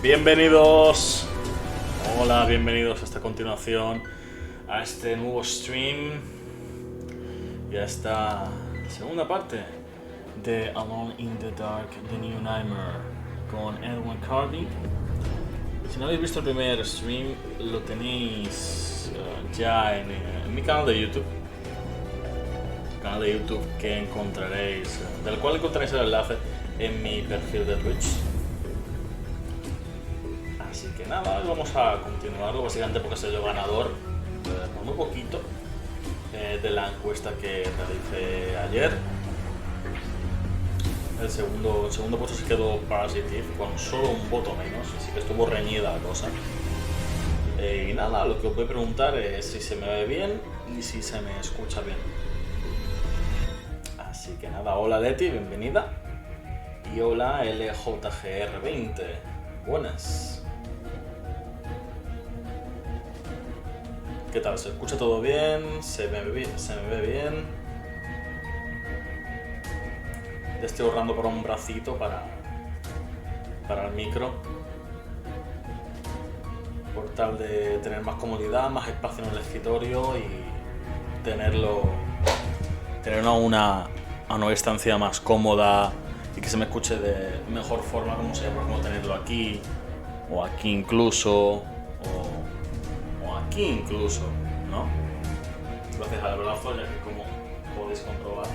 Bienvenidos, hola, bienvenidos a esta continuación, a este nuevo stream y a esta segunda parte de Alone in the Dark, The New Nightmare con Carnby. Si no habéis visto el primer stream, lo tenéis ya en mi canal de YouTube. Canal de YouTube que encontraréis, del cual encontraréis el enlace en mi perfil de Twitch. Así que nada, hoy vamos a continuarlo, básicamente porque soy el ganador, por muy poquito, de la encuesta que realicé ayer. El segundo puesto se quedó Parasitive con solo un voto menos, así que estuvo reñida la cosa. Y nada, lo que os voy a preguntar es si se me ve bien y si se me escucha bien. Así que nada, hola Leti, bienvenida. Y hola LJGR20, buenas. ¿Qué tal? ¿Se escucha todo bien? ¿Se me ve bien? Ya estoy ahorrando por un bracito para el micro, por tal de tener más comodidad, más espacio en el escritorio y tener una estancia más cómoda y que se me escuche de mejor forma, como sería por ejemplo tenerlo aquí, o aquí incluso, o aquí incluso, ¿no? Gracias al brazo, ya que como podéis comprobar,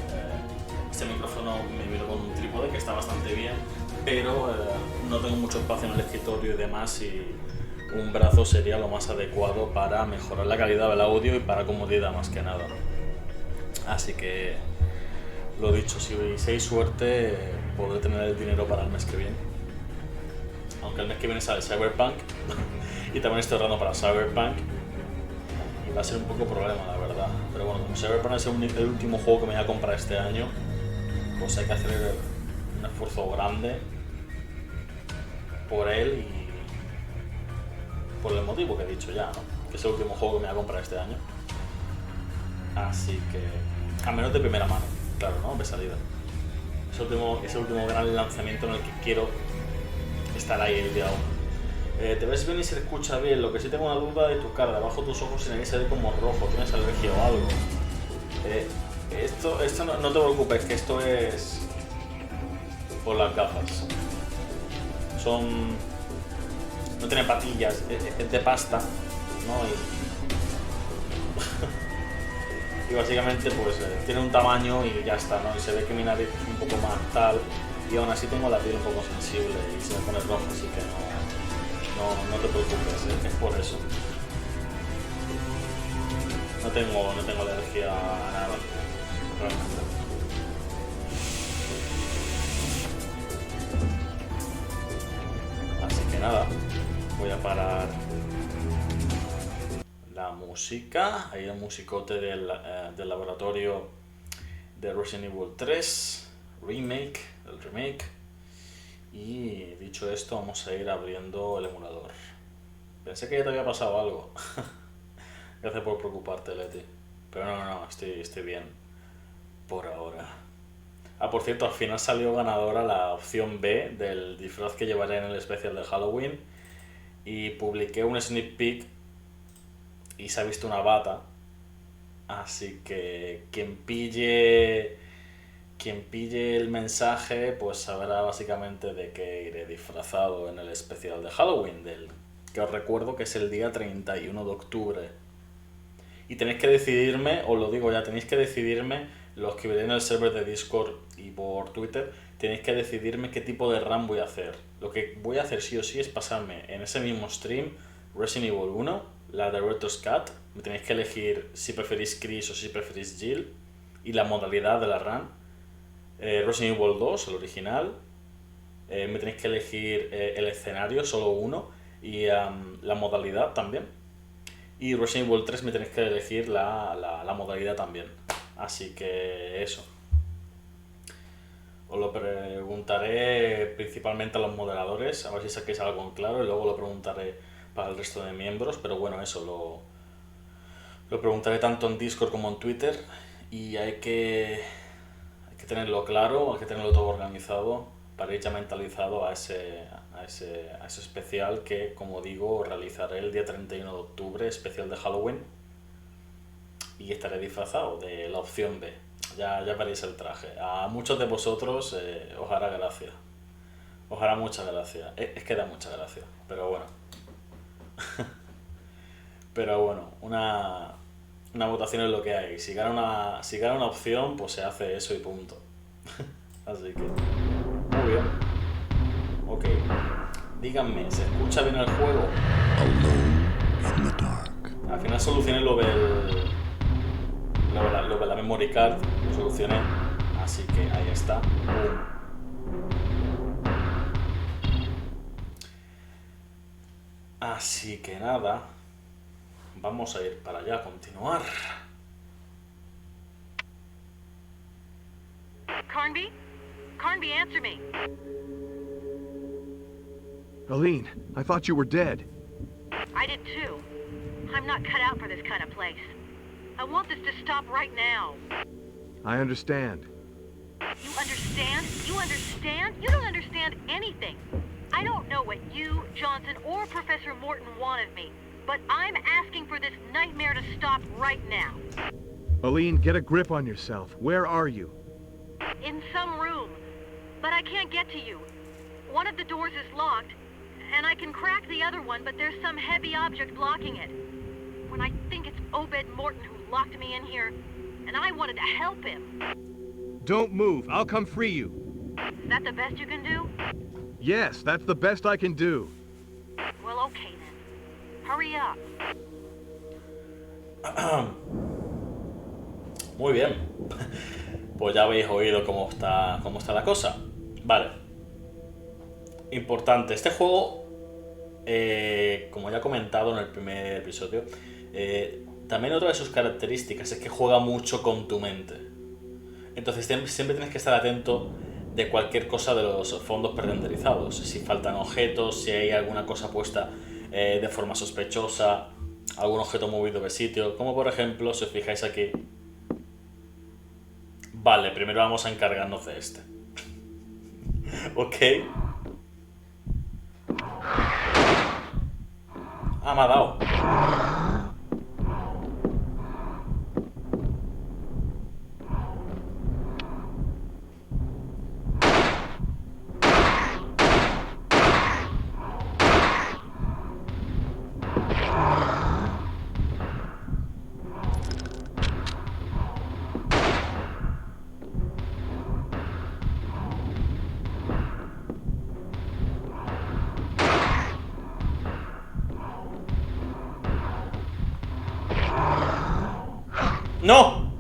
este micrófono me vino con un trípode que está bastante bien, pero no tengo mucho espacio en el escritorio y demás, y un brazo sería lo más adecuado para mejorar la calidad del audio y para comodidad más que nada. Así que, lo dicho, si hay suerte, podré tener el dinero para el mes que viene. Aunque el mes que viene sale Cyberpunk y también estoy ahorrando para Cyberpunk y va a ser un poco problema, la verdad. Pero bueno, como Cyberpunk es el último juego que me voy a comprar este año, pues hay que hacer un esfuerzo grande por él y por el motivo que he dicho ya, ¿no? Que es el último juego que me voy a comprar este año. Así que, a menos de primera mano, claro, ¿no? De salida. Es el último gran lanzamiento en el que quiero estar ahí el día 1. Te ves bien y se escucha bien. Lo que sí tengo una duda de tu cara, debajo de tus ojos y nariz se ve como rojo. ¿Tienes alergia o algo? Esto no te preocupes, que esto es por las gafas. No tiene patillas, es de pasta, ¿no? Y básicamente pues tiene un tamaño y ya está, ¿no? Y se ve que mi nariz es un poco más tal, y aún así tengo la piel un poco sensible y se me pone roja, así que no te preocupes, es por eso. No tengo alergia a nada, realmente. Así que nada, voy a parar la música, ahí el musicote del laboratorio de Resident Evil 3 el remake. Y dicho esto, vamos a ir abriendo el emulador. Pensé que ya te había pasado algo. Gracias por preocuparte, Leti. Pero no, estoy bien por ahora. Por cierto, al final salió ganadora la opción B del disfraz que llevaré en el especial de Halloween. Y publiqué un sneak peek y se ha visto una bata. Así que quien pille el mensaje, pues sabrá básicamente de qué iré disfrazado en el especial de Halloween, que os recuerdo que es el día 31 de octubre. Y tenéis que decidirme, os lo digo ya, tenéis que decidirme, los que veréis en el server de Discord y por Twitter, tenéis que decidirme qué tipo de run voy a hacer. Lo que voy a hacer sí o sí es pasarme en ese mismo stream Resident Evil 1, la Director's Cut, me tenéis que elegir si preferís Chris o si preferís Jill, y la modalidad de la run. Resident Evil 2, el original, me tenéis que elegir el escenario, solo uno, y la modalidad también. Y Resident Evil 3 me tenéis que elegir la modalidad también. Así que eso. Os lo preguntaré principalmente a los moderadores, a ver si saquéis algo en claro, y luego lo preguntaré para el resto de miembros, pero bueno, eso lo preguntaré tanto en Discord como en Twitter, y hay que tenerlo claro, hay que tenerlo todo organizado para ir ya mentalizado a ese especial que, como digo, realizaré el día 31 de octubre, especial de Halloween, y estaré disfrazado de la opción B. Ya veréis el traje. A muchos de vosotros os hará gracia. Os hará mucha gracia. Es que da mucha gracia. Pero bueno. Pero bueno, una votación es lo que hay. Si gana una opción, pues se hace eso y punto. Así que... Muy bien. Ok. Díganme, ¿se escucha bien el juego? Al final solucioné lo de la memory card. Lo solucioné. Así que ahí está. Así que nada, vamos a ir para allá a continuar. Carnby? Carnby, answer me. Aline, I thought you were dead. I did too. I'm not cut out for this kind of place. I want this to stop right now. I understand. You understand? You understand? You don't understand anything. I don't know what you, Johnson, or Professor Morton want of me, but I'm asking for this nightmare to stop right now. Aline, get a grip on yourself. Where are you? In some room, but I can't get to you. One of the doors is locked, and I can crack the other one, but there's some heavy object blocking it. When I think it's Obed Morton who locked me in here, and I wanted to help him. Don't move. I'll come free you. Is that the best you can do? Yes, that's the best I can do. Well, okay then. Hurry up. Muy bien. Pues ya habéis oído cómo está la cosa. Vale. Importante. Este juego, como ya he comentado en el primer episodio, también otra de sus características es que juega mucho con tu mente. Entonces siempre tienes que estar atento de cualquier cosa de los fondos prerenderizados. Si faltan objetos, si hay alguna cosa puesta de forma sospechosa, algún objeto movido de sitio, como por ejemplo, si os fijáis aquí. Vale, primero vamos a encargarnos de este. Ok. Ah, me ha dado. ¡No!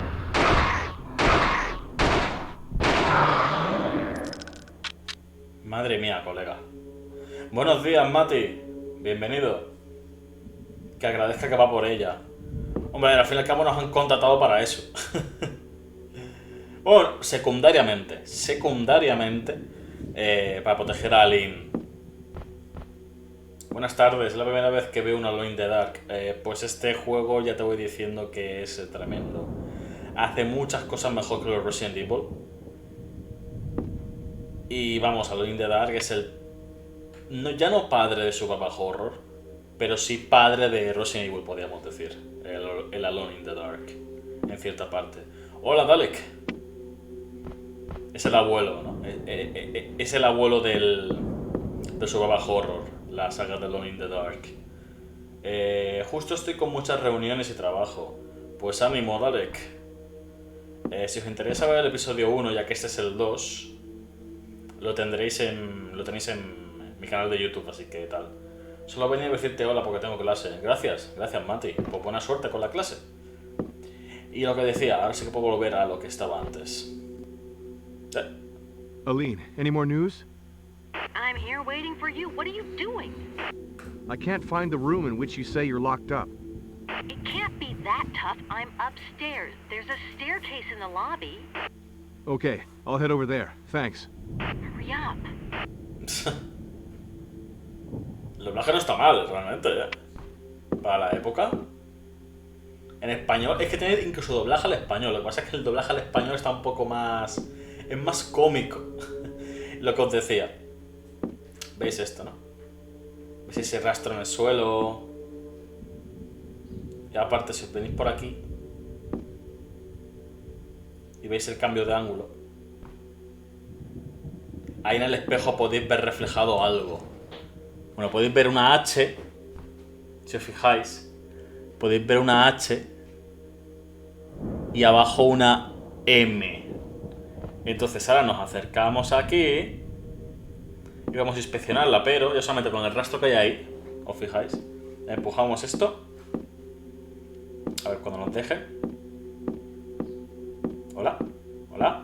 Madre mía, colega. Buenos días, Mati. Bienvenido. Que agradezca que va por ella. Hombre, al fin y al cabo nos han contratado para eso. Bueno, secundariamente, para proteger a Aline. Buenas tardes, es la primera vez que veo un Alone in the Dark. Pues este juego ya te voy diciendo que es tremendo. Hace muchas cosas mejor que los Resident Evil. Y vamos, Alone in the Dark es ya no padre de survival horror, pero sí padre de Resident Evil, podríamos decir. El Alone in the Dark, en cierta parte. Hola, Dalek. Es el abuelo, ¿no? Es el abuelo del survival horror. La saga de Alone in the Dark. Justo estoy con muchas reuniones y trabajo. Pues ánimo, Dalek. Si os interesa ver el episodio 1, ya que este es el 2, lo tenéis en mi canal de YouTube, así que tal. Solo venía a decirte hola porque tengo clase. Gracias, Mati. Pues buena suerte con la clase. Y lo que decía, ahora sí que puedo volver a lo que estaba antes. Aline, any more news? I'm here waiting for you. What are you doing? I can't find the room in which you say you're locked up. It can't be that tough. I'm upstairs. There's a staircase in the lobby. Okay, I'll head over there. Thanks. Hurry up. El doblaje no está mal, realmente, para la época. En español, es que tiene incluso doblaje al español. Lo que pasa es que el doblaje al español está un poco más... es más cómico. Lo que os decía. ¿Veis esto, no? ¿Veis ese rastro en el suelo? Y aparte, si os venís por aquí y veis el cambio de ángulo, ahí en el espejo podéis ver reflejado algo. Bueno, podéis ver una H. Si os fijáis, podéis ver una H y abajo una M. Entonces ahora nos acercamos aquí y vamos a inspeccionarla, pero yo solamente con el rastro que hay ahí, os fijáis, empujamos esto. A ver cuando nos deje. Hola, hola,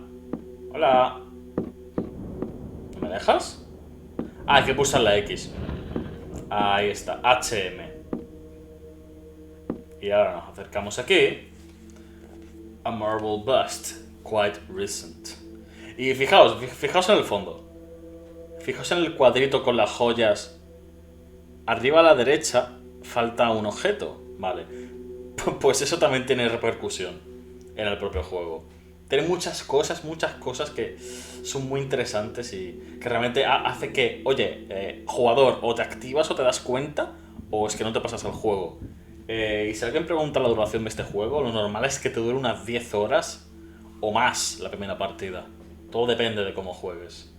hola. ¿No me dejas? Ah, hay que pulsar la X. Ahí está, HM. Y ahora nos acercamos aquí. A marble bust, quite recent. Y fijaos en el fondo. Fijaos en el cuadrito con las joyas. Arriba a la derecha falta un objeto, vale. Pues eso también tiene repercusión en el propio juego. Tiene muchas cosas que son muy interesantes y que realmente hace que, oye, jugador, o te activas o te das cuenta, o es que no te pasas al juego. Y si alguien pregunta la duración de este juego, lo normal es que te dure unas 10 horas o más la primera partida. Todo depende de cómo juegues.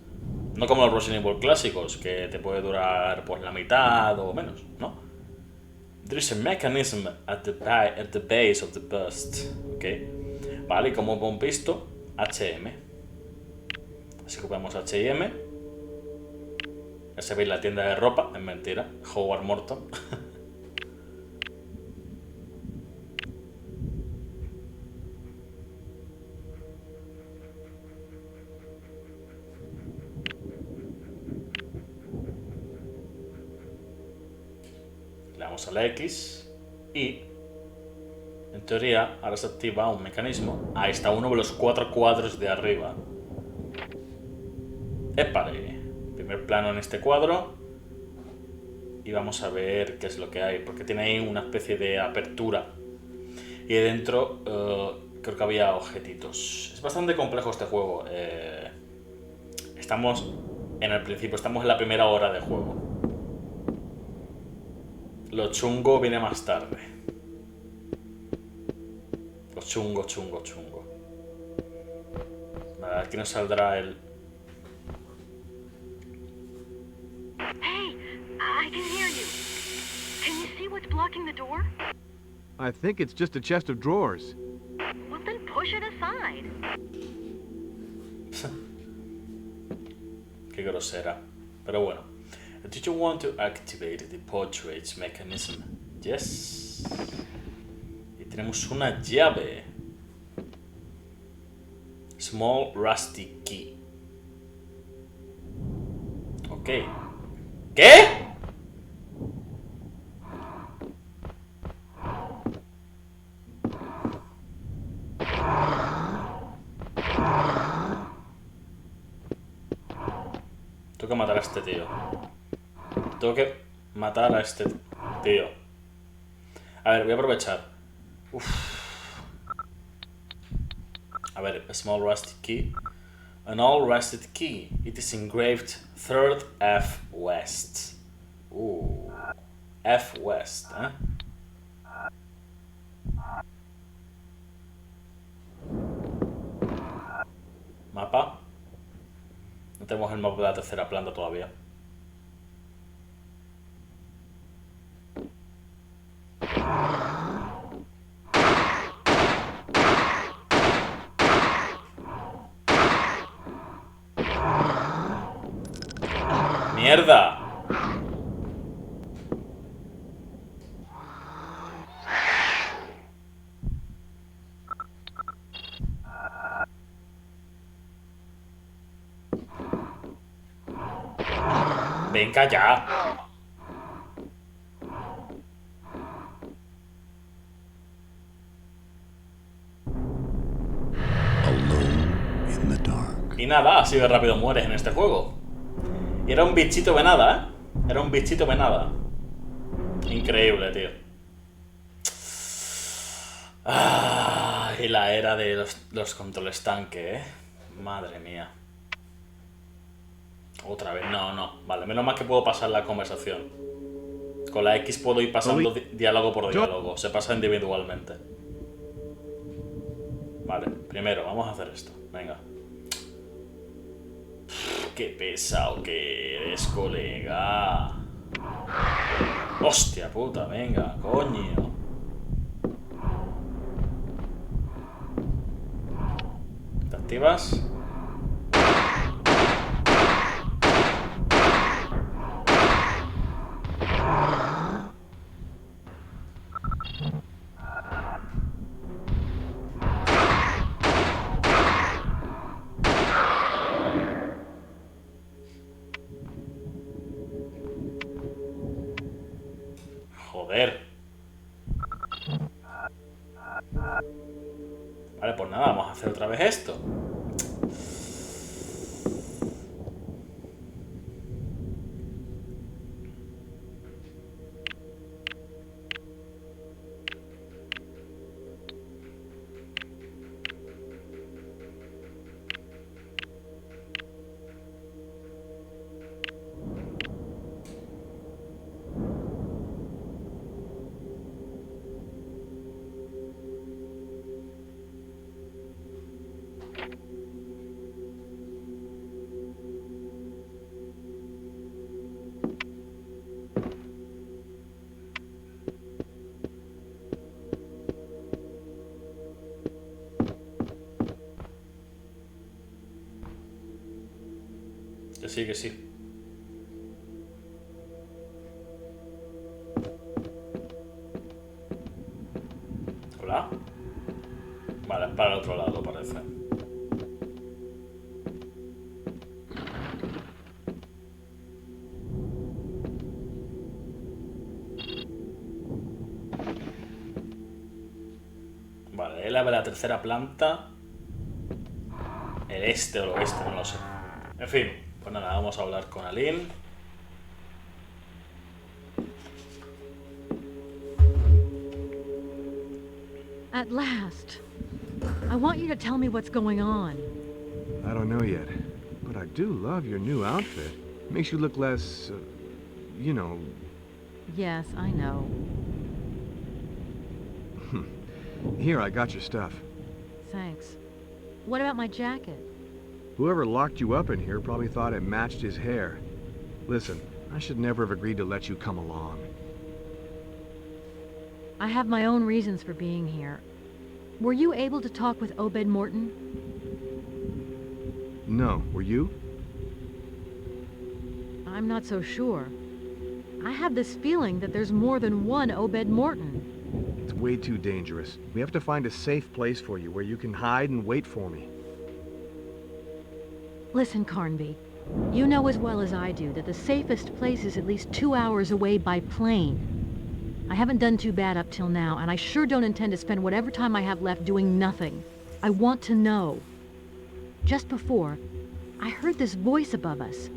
No como los Resident Evil clásicos, que te puede durar pues la mitad o menos, ¿no? There is a mechanism at the base of the bust. ¿Ok? Vale, y como hemos visto, HM. Así que ponemos HM. Ya sabéis, la tienda de ropa, es mentira. Howard Morton. Le damos a la X y en teoría ahora se activa un mecanismo. Ahí está uno de los 4 cuadros de arriba. ¡Épale! Primer plano en este cuadro. Y vamos a ver qué es lo que hay. Porque tiene ahí una especie de apertura. Y dentro creo que había objetitos. Es bastante complejo este juego. Estamos en el principio, estamos en la primera hora de juego. Lo chungo viene más tarde. Lo chungo. Vale, aquí nos saldrá el... Hey, I can hear you. Can you see what's blocking the door? I think it's just a chest of drawers. Well, then push it aside. Qué grosera. Pero bueno. Did you want to activate the portraits mechanism? Yes. Y tenemos una llave. Small rusty key. Ok. ¿Qué? Tengo que matar a este tío. Tengo que matar a este tío. A ver, voy a aprovechar. A ver, a small rusty key. An all rusted key. It is engraved 3rd F West. F West, ¿eh? Mapa. No tenemos el mapa de la tercera planta todavía. ¡Mierda! Venga ya. Y nada, así de rápido mueres en este juego. Y era un bichito de nada, ¿eh? Era un bichito de nada. Increíble, tío. Y la era de los controles tanque, ¿eh? Madre mía. Otra vez, no. Vale, menos mal que puedo pasar la conversación. Con la X puedo ir pasando diálogo por diálogo. Se pasa individualmente. Vale, primero vamos a hacer esto. Venga. Qué pesado que eres, colega. Hostia puta, venga, coño. ¿Te activas? Joder. Vale, pues nada, vamos a hacer otra vez esto. Que sí. Hola. Vale, para el otro lado parece. Vale, él abre la tercera planta. El este o el oeste, no lo sé. En fin. Pues nada, vamos a hablar con Aline. At last. I want you to tell me what's going on. I don't know yet, but I do love your new outfit. Makes you look less, you know... Yes, I know. Here, I got your stuff. Thanks. What about my jacket? Whoever locked you up in here probably thought it matched his hair. Listen, I should never have agreed to let you come along. I have my own reasons for being here. Were you able to talk with Obed Morton? No, were you? I'm not so sure. I have this feeling that there's more than one Obed Morton. It's way too dangerous. We have to find a safe place for you where you can hide and wait for me. Listen, Carnby. You know as well as I do that the safest place is at least 2 hours away by plane. I haven't done too bad up till now, and I sure don't intend to spend whatever time I have left doing nothing. I want to know. Just before, I heard this voice above us.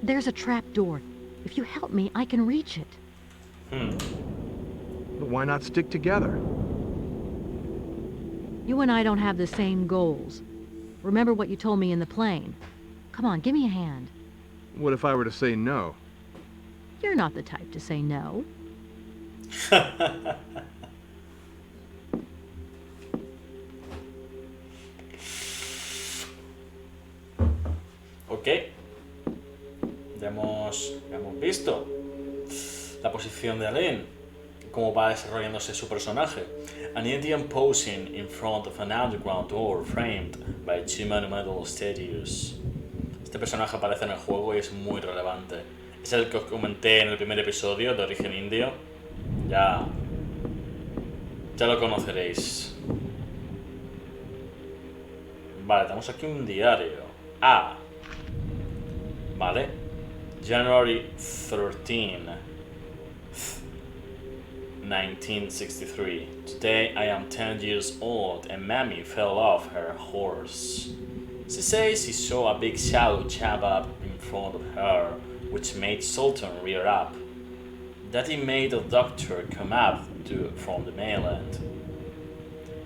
There's a trap door. If you help me, I can reach it. But why not stick together? You and I don't have the same goals. Remember what you told me in the plane. Come on, give me a hand. What if I were to say no? You're not the type to say no. Ok. Ya hemos visto la posición de Aline, cómo va desarrollándose su personaje. An Indian posing in front of an underground door framed by two monumental statues. Este personaje aparece en el juego y es muy relevante. Es el que os comenté en el primer episodio de Origen Indio. Ya lo conoceréis. Vale, tenemos aquí un diario. Vale. January 13, 1963. Today I am 10 years old and Mammy fell off her horse. She says she saw a big shadow jump up in front of her, which made Sultan rear up. Daddy made a doctor come up from the mainland.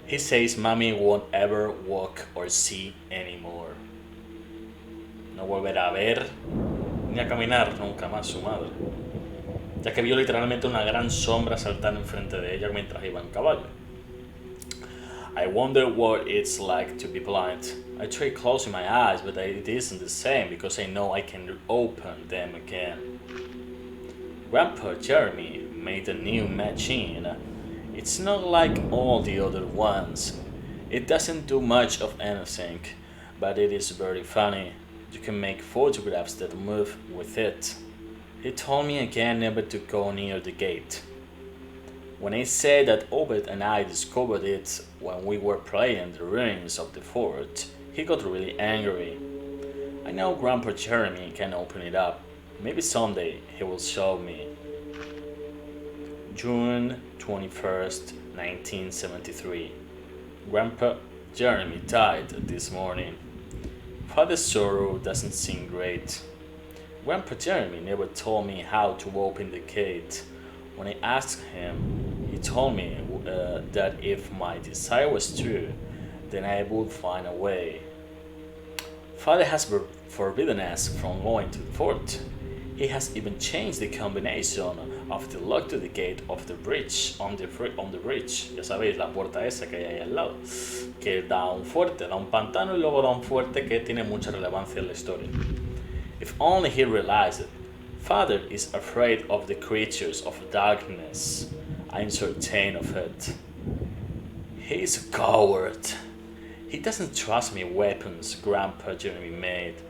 He says Mommy won't ever walk or see anymore. No volverá a ver ni a caminar nunca más su madre, ya que vio literalmente una gran sombra saltar enfrente de ella mientras iba en caballo. I wonder what it's like to be blind. I try closing my eyes, but it isn't the same because I know I can open them again. Grandpa Jeremy made a new machine. It's not like all the other ones. It doesn't do much of anything, but it is very funny. You can make photographs that move with it. He told me again never to go near the gate. When I said that Obed and I discovered it when we were playing the ruins of the fort, he got really angry. I know Grandpa Jeremy can open it up. Maybe someday he will show me. June 21st, 1973. Grandpa Jeremy died this morning. Father's sorrow doesn't seem great. Grandpa Jeremy never told me how to open the gate. When I asked him, he told me that if my desire was true, then I would find a way. Father has forbidden us from going to the fort. He has even changed the combination of the lock to the gate of the bridge on the bridge. Ya sabéis, la puerta esa que hay ahí al lado, que da un fuerte, da un pantano y luego da un fuerte que tiene mucha relevancia en la historia. If only he realized it. Father is afraid of the creatures of darkness. I'm certain of it. He is a coward. He doesn't trust me weapons Grandpa Jeremy made.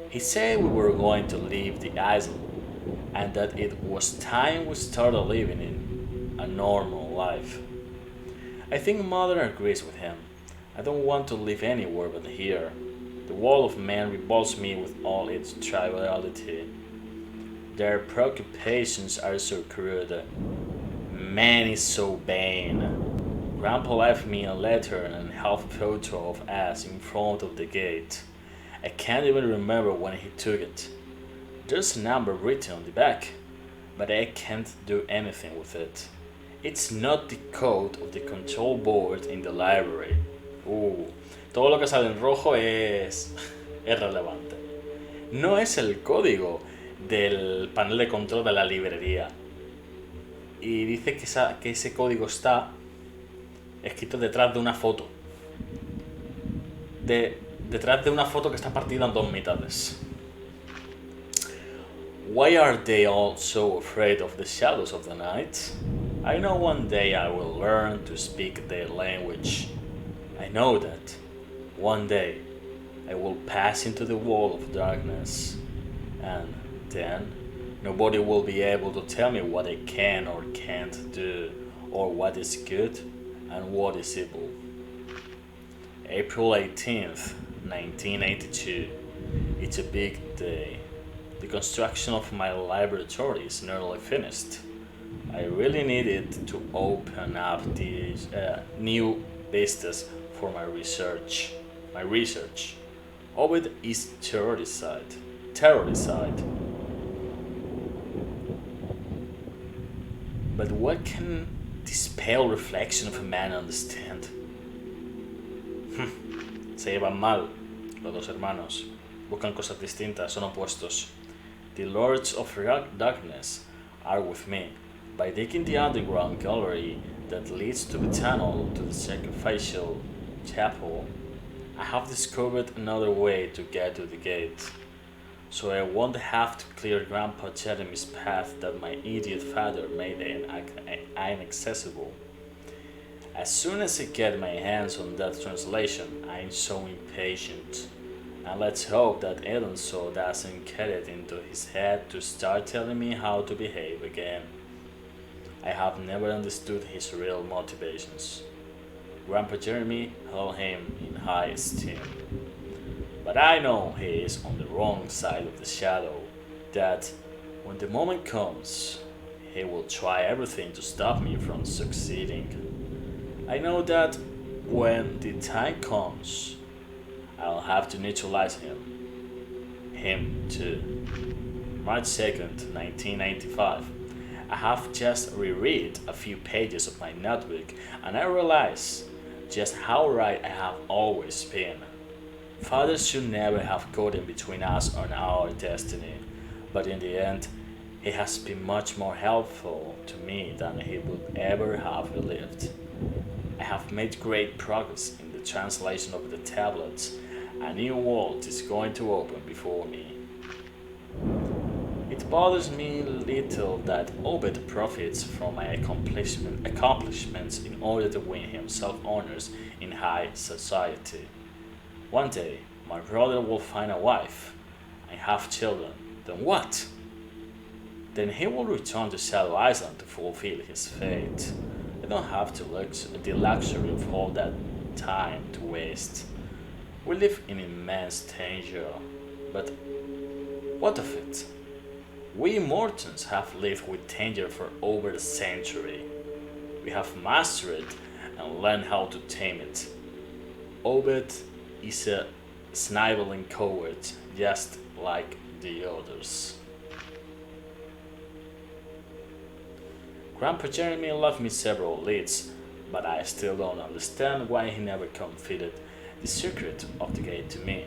He said we were going to leave the island and that it was time we started living in a normal life. I think Mother agrees with him. I don't want to live anywhere but here. The world of men revolts me with all its triviality. Their preoccupations are so crude. Man is so vain. Grandpa left me a letter and a half photo of us in front of the gate. I can't even remember when he took it. There's a number written on the back, but I can't do anything with it. It's not the code of the control board in the library. Todo lo que sale en rojo es relevante. No es el código del panel de control de la librería. Y dice que ese código está escrito detrás de una foto. Detrás de una foto que está partida en dos mitades. Why are they all so afraid of the shadows of the night? I know one day I will learn to speak their language. I know that one day I will pass into the wall of darkness, and then nobody will be able to tell me what I can or can't do, or what is good and what is evil. April 18th, 1982. It's a big day. The construction of my laboratory is nearly finished. I really needed to open up these new vistas for my research. Obed is terrorized. But what can this pale reflection of a man understand? Se llevan mal los dos hermanos. Buscan cosas distintas, son opuestos. The Lords of Darkness are with me. By digging the underground gallery that leads to the tunnel to the sacrificial chapel, I have discovered another way to get to the gate. So I won't have to clear Grandpa Jeremy's path that my idiot father made inaccessible. As soon as I get my hands on that translation, I'm so impatient. And let's hope that Alonso doesn't get it into his head to start telling me how to behave again. I have never understood his real motivations. Grandpa Jeremy held him in high esteem. But I know he is on the wrong side of the shadow, that when the moment comes, he will try everything to stop me from succeeding. I know that when the time comes, I'll have to neutralize him. Him too. March 2nd, 1995. I have just reread a few pages of my notebook and I realize just how right I have always been. Father should never have gotten between us and our destiny, but in the end, he has been much more helpful to me than he would ever have believed. I have made great progress in the translation of the tablets. A new world is going to open before me. It bothers me little that Obed profits from my accomplishments in order to win himself honors in high society. One day, my brother will find a wife and have children. Then what? Then he will return to Shadow Island to fulfill his fate. I don't have the luxury of all that time to waste. We live in immense danger, but what of it? We Mortons have lived with danger for over a century. We have mastered it and learned how to tame it. Obed is a sniveling coward, just like the others. Grandpa Jeremy left me several leads, but I still don't understand why he never confided the secret of the gate to me.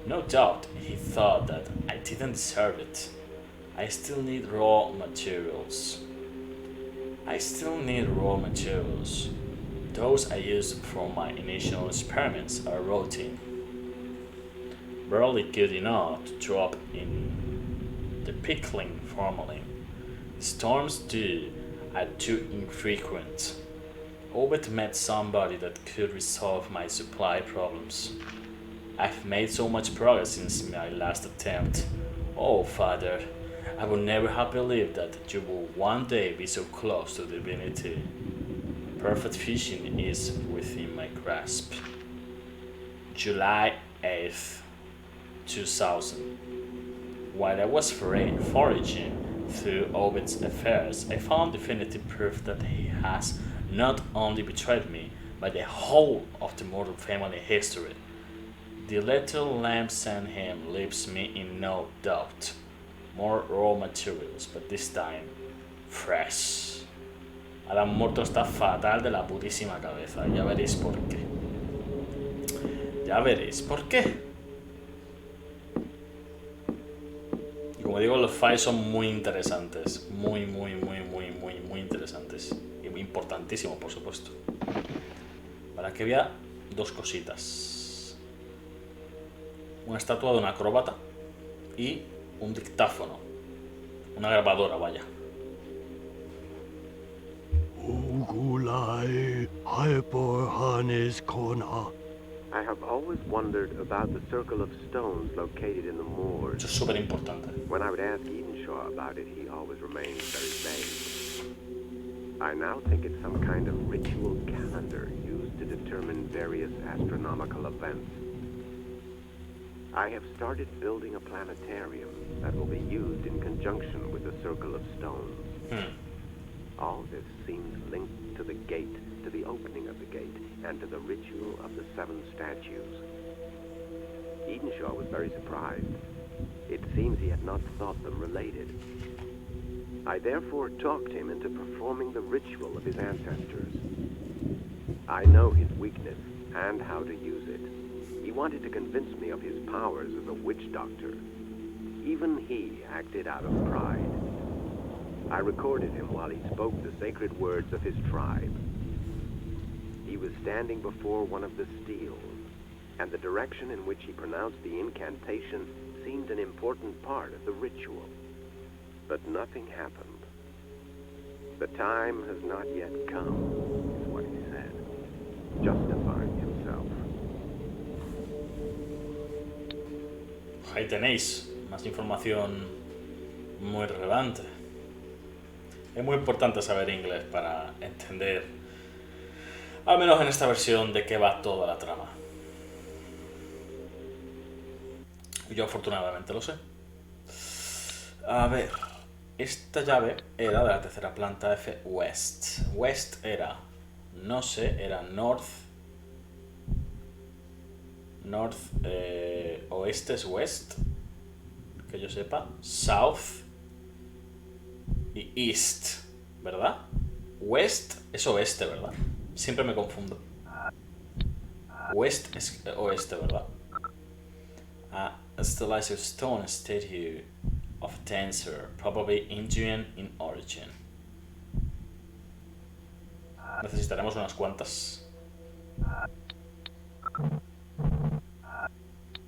No doubt he thought that I didn't deserve it. I still need raw materials. Those I used for my initial experiments are routine. Barely good enough to drop in the pickling formalin. The storms due are too infrequent. Obed met somebody that could resolve my supply problems. I've made so much progress since my last attempt. Oh, Father, I would never have believed that you would one day be so close to divinity. Perfect vision is within my grasp. July 8th, 2000. While I was foraging through Obed's affairs, I found definitive proof that he has not only betrayed me, but the whole of the mortal family history. The little lamp sent him leaves me in no doubt. More raw materials, but this time, fresh. Alan Morto está fatal de la putísima cabeza, ya veréis por qué. Ya veréis por qué. Y como digo, los files son muy interesantes, muy interesantes. Y importantísimos, por supuesto. Para que vea dos cositas. Una estatua de un acróbata y un dictáfono. Una grabadora, vaya. I have always wondered about the circle of stones located in the moors. Eso es súper importante. When I would ask Edenshaw about it, he always remained very vague. I now think it's some kind of ritual calendar used to determine various astronomical events. I have started building a planetarium that will be used in conjunction with the circle of stones. All this seems linked to the gate, to the opening of the gate, and to the ritual of the 7 statues. Edenshaw was very surprised. It seems he had not thought them related. I therefore talked him into performing the ritual of his ancestors. I know his weakness and how to use it. He wanted to convince me of his powers as a witch doctor. Even he acted out of pride. I recorded him while he spoke the sacred words of his tribe. He was standing before one of the steels, and the direction in which he pronounced the incantation seemed an important part of the ritual. But nothing happened. The time has not yet come, is what he said, justifying himself. Ahí tenéis más información muy relevante. Es muy importante saber inglés para entender, al menos en esta versión, de qué va toda la trama. Yo afortunadamente lo sé. A ver, esta llave era de la tercera planta F West. West era, no sé, era North. Oeste es West, que yo sepa. South y East, ¿verdad? West es oeste, ¿verdad? Siempre me confundo. West es oeste, ¿verdad? A stylized stone statue of a dancer, probably Indian in origin. Necesitaremos unas cuantas.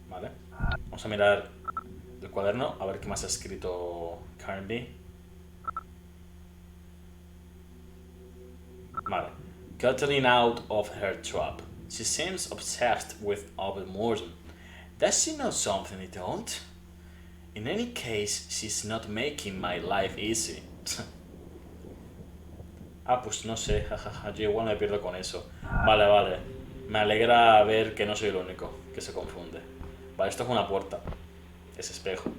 Vale. Vamos a mirar el cuaderno a ver qué más ha escrito Carnby. Vale. Getting out of her trap. She seems obsessed with overmortem. Does she know something I don't? In any case, she's not making my life easy. Ah, pues no sé, jajaja, yo igual me pierdo con eso. Vale, vale. Me alegra ver que no soy el único que se confunde. Vale, esto es una puerta. Es espejo.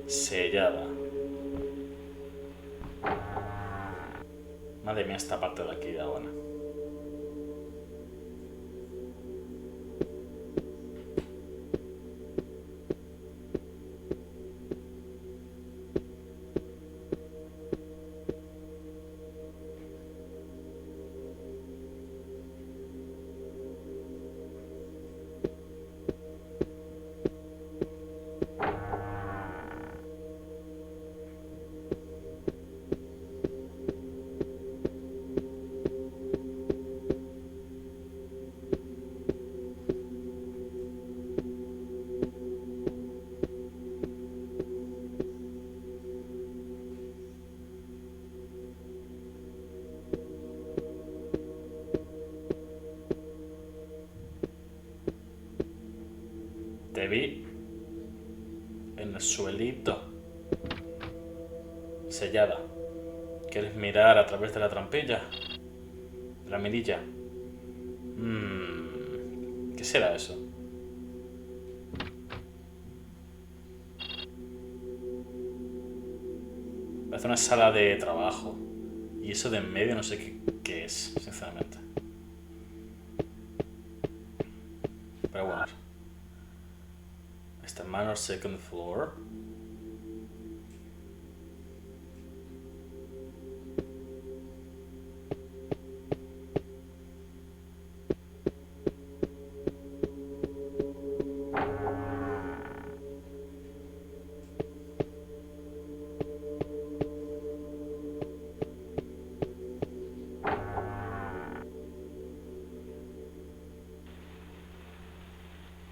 Sellada. Madre mía, esta parte de aquí de ahora. Te vi en el suelito. Sellada. ¿Quieres mirar a través de la trampilla? De la mirilla. ¿Qué será eso? Parece una sala de trabajo. Y eso de en medio no sé qué es, sinceramente. Pero bueno. Está en Manor Second Floor.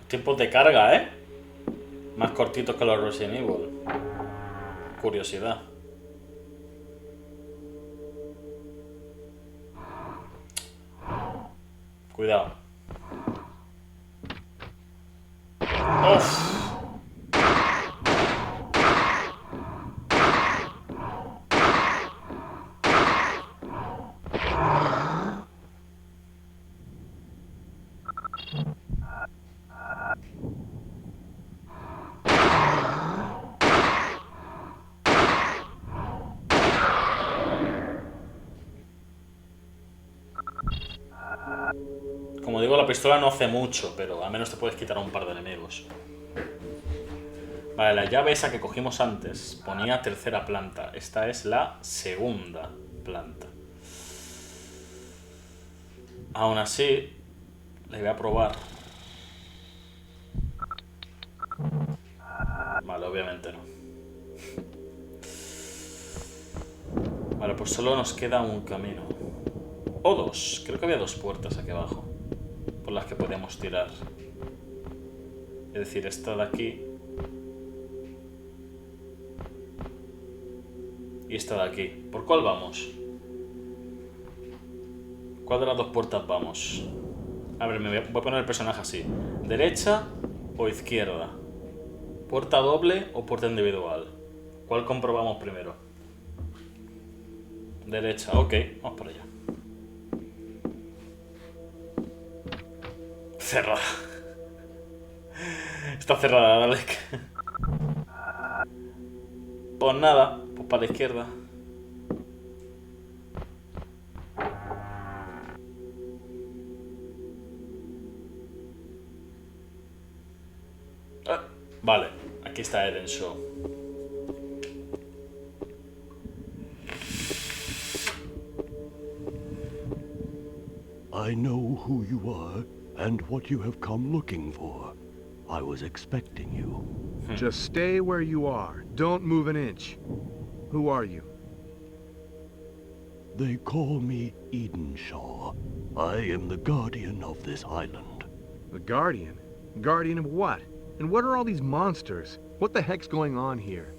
Tiempos de carga, ¿eh? Más cortitos que los Resident Evil. Curiosidad. Cuidado. ¡Uf! Como digo, la pistola no hace mucho, pero al menos te puedes quitar a un par de enemigos. Vale, la llave esa que cogimos antes ponía tercera planta. Esta es la segunda planta. Aún así, le voy a probar. Vale, obviamente no. Vale, pues solo nos queda un camino. O dos. Creo que había dos puertas aquí abajo por las que podíamos tirar. Es decir, esta de aquí y esta de aquí. ¿Por cuál vamos? ¿Cuál de las dos puertas vamos? A ver, voy a poner el personaje así. ¿Derecha o izquierda? ¿Puerta doble o puerta individual? ¿Cuál comprobamos primero? Derecha, ok, vamos para allá. Cerrada. Está cerrada, Dalek. Pues nada, pues para la izquierda. Vale, aquí está Eden Shaw. I know who you are and what you have come looking for. I was expecting you. Just stay where you are. Don't move an inch. Who are you? They call me Edenshaw. I am the guardian of this island. The Guardian? Guardian of what? And what are all these monsters? What the heck's going on here?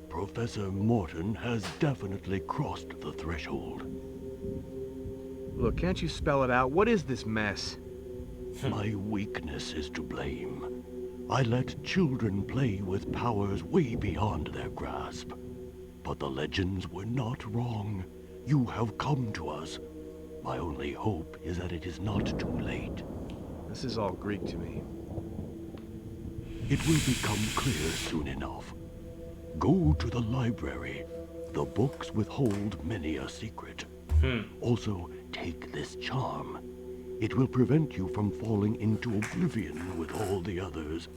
Professor Morton has definitely crossed the threshold. Look, can't you spell it out? What is this mess? My weakness is to blame. I let children play with powers way beyond their grasp. But the legends were not wrong. You have come to us. My only hope is that it is not too late. This is all Greek to me. It will become clear soon enough. Go to the library. The books withhold many a secret. Also, take this charm. It will prevent you from falling into oblivion with all the others.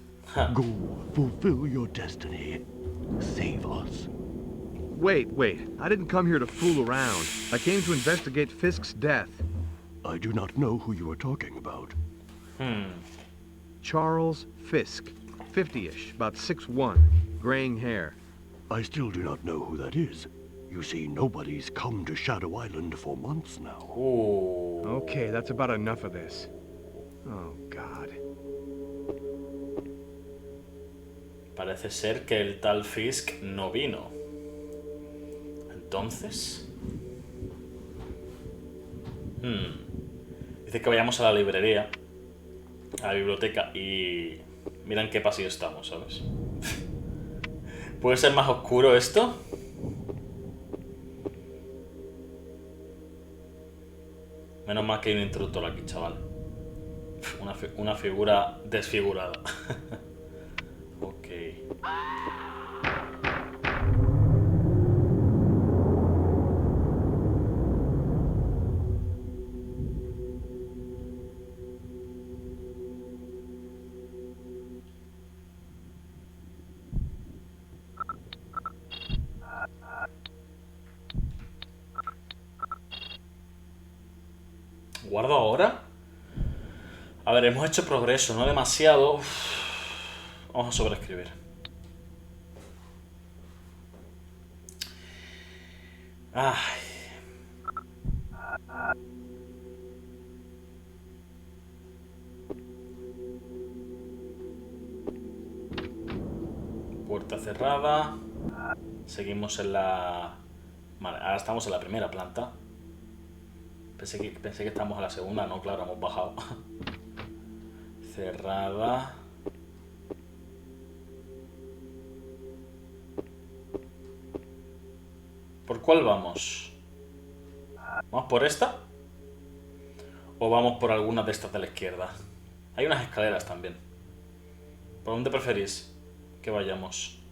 Go, fulfill your destiny. Save us. Wait. I didn't come here to fool around. I came to investigate Fisk's death. I do not know who you are talking about. Charles Fisk. 50-ish, about 6'1", graying hair. I still do not know who that is. You see, nobody's come to Shadow Island for months now. Oh. Okay, that's about enough of this. Oh, God. Parece ser que el tal Fisk no vino. Entonces... Dice que vayamos a la librería, a la biblioteca, y... Mira en qué pasillo estamos, ¿sabes? ¿Puede ser más oscuro esto? Menos mal que hay un interruptor aquí, chaval. Una figura desfigurada. Ok. ¿Guardo ahora? A ver, hemos hecho progreso, no demasiado. Vamos a sobreescribir. Ay. Puerta cerrada. Seguimos en la... Vale, ahora estamos en la primera planta. Pensé que estábamos en la segunda, no, claro, hemos bajado. Cerrada. ¿Por cuál vamos? ¿Vamos por esta? ¿O vamos por alguna de estas de la izquierda? Hay unas escaleras también. ¿Por dónde preferís que vayamos?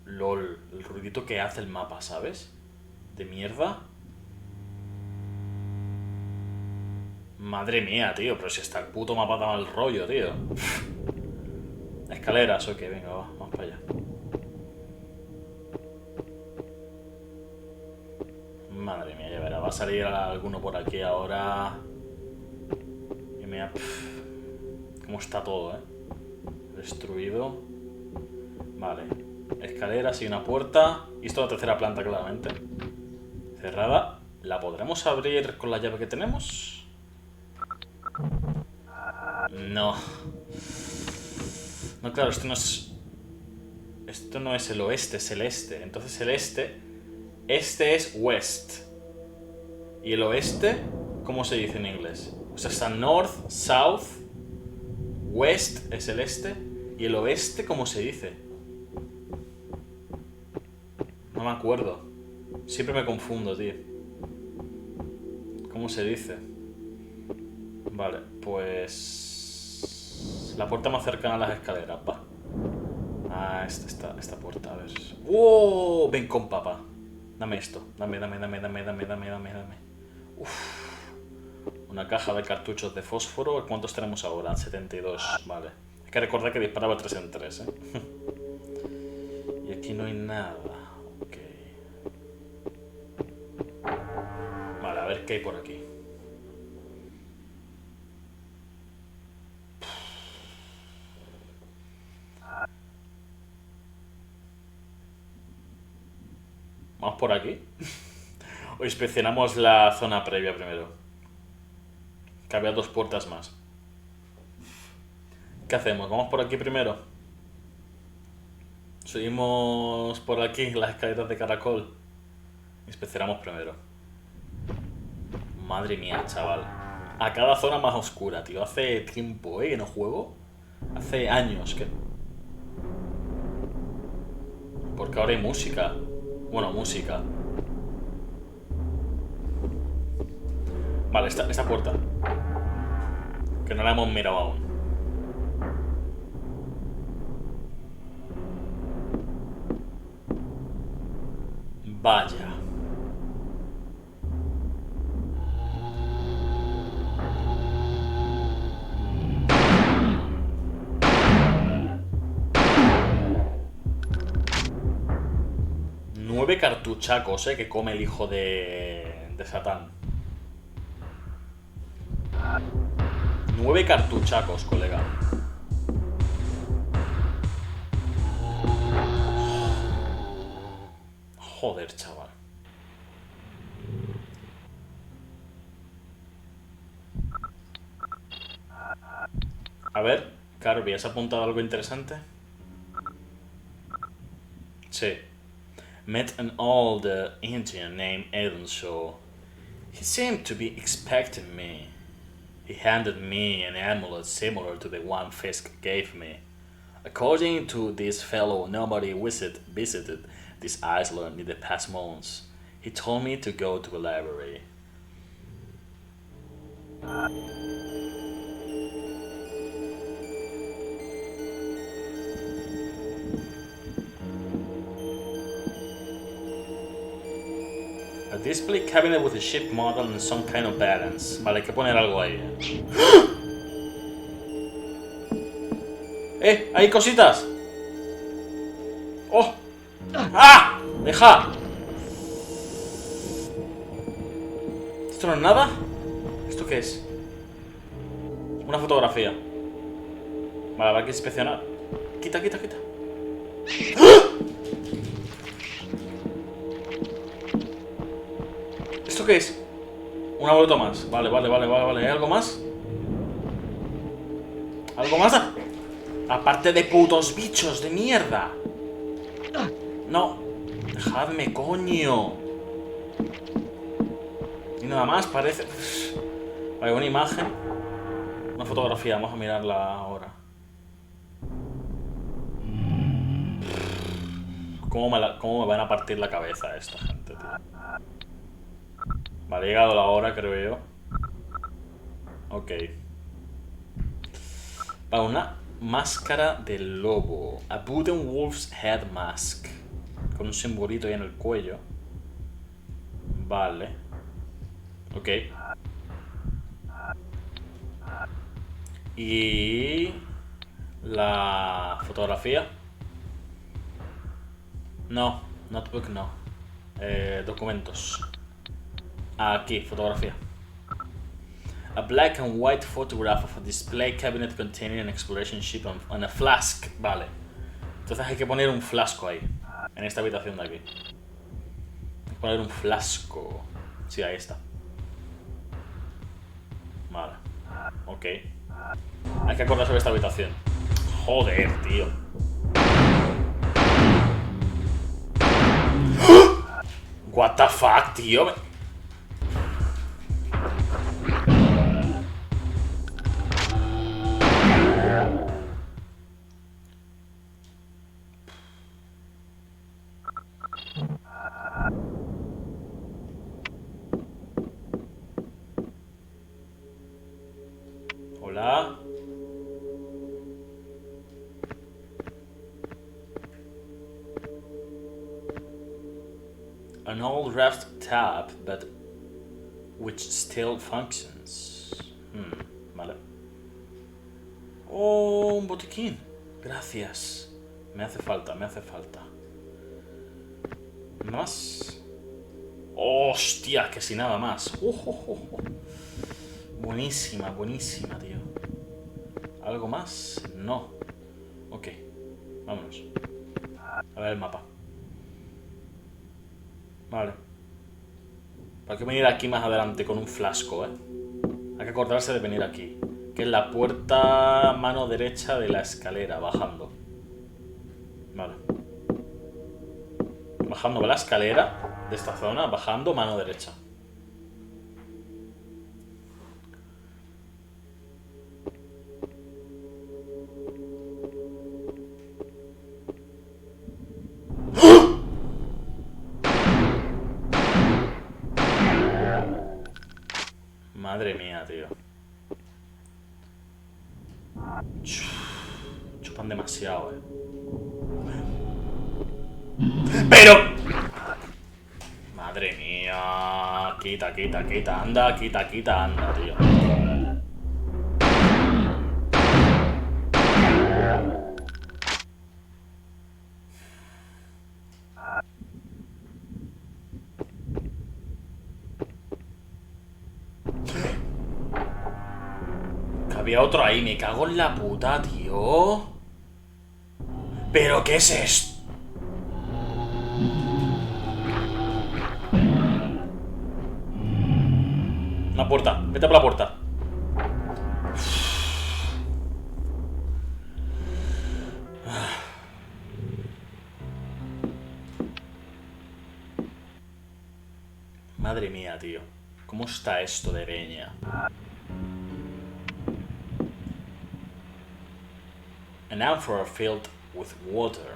LOL, el ruidito que hace el mapa, ¿sabes? De mierda. Madre mía, tío, pero si está el puto mapa da mal rollo, tío. Escaleras, ok, venga, vamos para allá. Madre mía, ya verá, va a salir alguno por aquí ahora. Y mira, cómo está todo, destruido. Vale, escaleras y una puerta. Y esto es la tercera planta, claramente. Cerrada. ¿La podremos abrir con la llave que tenemos? No. No, claro, esto no es... Esto no es el oeste, es el este. Entonces el este... Este es west. ¿Y el oeste? ¿Cómo se dice en inglés? O sea, está north, south. West es el este. ¿Y el oeste cómo se dice? No me acuerdo. Siempre me confundo, tío. ¿Cómo se dice? Vale, pues... La puerta más cercana a las escaleras, va. Ah, esta puerta, a ver. ¡Wow! Ven con papá. Dame esto. Dame. Uf. Una caja de cartuchos de fósforo. ¿Cuántos tenemos ahora? 72, vale. Hay que recordar que disparaba 3 en 3, Y aquí no hay nada. Ok. Vale, a ver qué hay por aquí. ¿Vamos por aquí? O inspeccionamos la zona previa primero. Que había 2 puertas más. ¿Qué hacemos? ¿Vamos por aquí primero? Subimos por aquí las escaleras de caracol. Inspeccionamos primero. Madre mía, chaval. A cada zona más oscura, tío. Hace tiempo, que no juego. Hace años que... Porque ahora hay música. Bueno, música. Vale, esta puerta. Que no la hemos mirado aún. Vaya. Nueve cartuchacos, que come el hijo de Satán. 9 cartuchacos, colega. Joder, chaval. A ver, Carnby, ¿has apuntado algo interesante? Sí. Met an old Indian named Earnshaw. He seemed to be expecting me. He handed me an amulet similar to the one Fisk gave me. According to this fellow, nobody visited this island in the past months. He told me to go to the library. A display cabinet with a ship model and some kind of balance. Vale, hay que poner algo ahí. ¡Hay cositas! ¡Oh! ¡Ah! ¡Deja! ¿Esto no es nada? ¿Esto qué es? Una fotografía. Vale, habrá que inspeccionar. Quita, quita, quita. ¿Esto qué es? Un abuelo más. Vale, vale, vale, vale, vale. ¿Hay algo más? ¿Algo más? Aparte de putos bichos de mierda. No. Dejadme, coño. Y nada más, parece... Vale, una imagen. Una fotografía, vamos a mirarla ahora. ¿Cómo me van a partir la cabeza esta gente, tío? Vale, ha llegado la hora, creo yo. Ok. Para una máscara de lobo. A wooden wolf's head mask. Con un simbolito ahí en el cuello. Vale. Ok. Y... la fotografía. No, notebook no. Documentos. Aquí, fotografía. A black and white photograph of a display cabinet containing an exploration ship and a flask. Vale. Entonces hay que poner un flasco ahí. En esta habitación de aquí. Hay que poner un flasco. Sí, ahí está. Vale. Ok. Hay que acordar sobre esta habitación. Joder, tío. What the fuck, tío. Hola. An old raft tap, but which still functions. Vale. Oh, un botiquín. Gracias. Me hace falta, me hace falta. ¿Más? Hostia, que si nada más. Buenísima, buenísima, tío. ¿Algo más? No. Ok, vámonos. A ver el mapa. Vale. Hay que venir aquí más adelante con un flasco, ¿eh? Hay que acordarse de venir aquí. Que es la puerta mano derecha de la escalera, bajando. Vale. Bajando de la escalera de esta zona, bajando mano derecha. Madre mía, tío. Chupan demasiado, ¡Pero! Madre mía. Quita, anda, anda, tío. Había otro ahí, me cago en la puta, tío. ¿Pero qué es esto? Una puerta, vete por la puerta. Madre mía, tío. ¿Cómo está esto de peña? An amphora filled with water.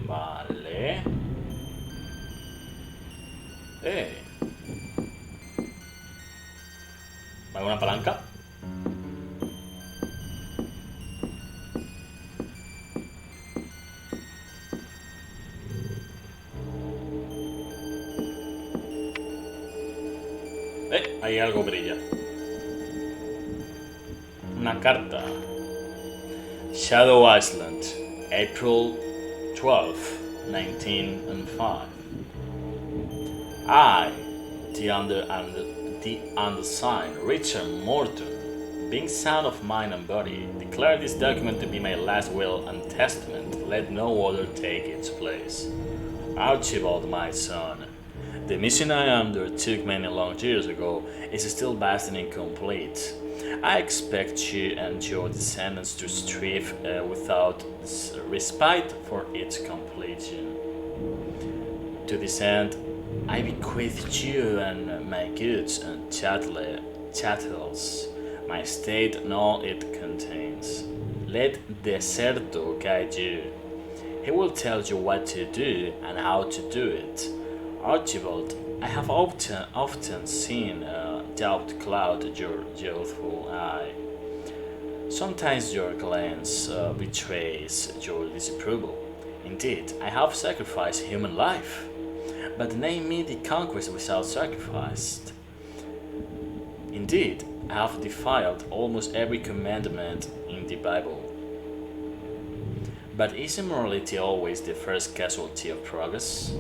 Vale. ¿Vale una palanca? Ahí algo brilla. Una carta. Shadow Island, April 12, 1905. I, the undersigned Richard Morton, being son of mind and body, declare this document to be my last will and testament. Let no other take its place. Archibald, my son, the mission I undertook many long years ago is still vast and incomplete. I expect you and your descendants to strive without respite for its completion. To this end, I bequeath you and my goods and chattels, my estate and all it contains. Let Deserto guide you. He will tell you what to do and how to do it. Archibald, I have often seen doubt cloud your youthful eye. Sometimes your glance betrays your disapproval. Indeed, I have sacrificed human life, but name me the conquest without sacrifice. Indeed, I have defiled almost every commandment in the Bible. But is immorality always the first casualty of progress?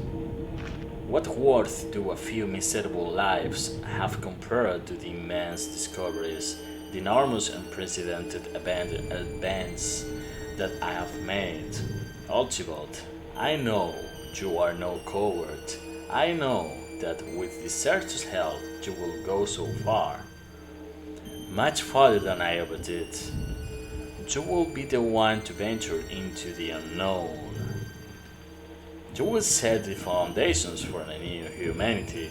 What worth do a few miserable lives have compared to the immense discoveries, the enormous unprecedented advance that I have made? Archibald, I know you are no coward. I know that with Deserto's help you will go so far. Much farther than I ever did. You will be the one to venture into the unknown. You will set the foundations for a new humanity.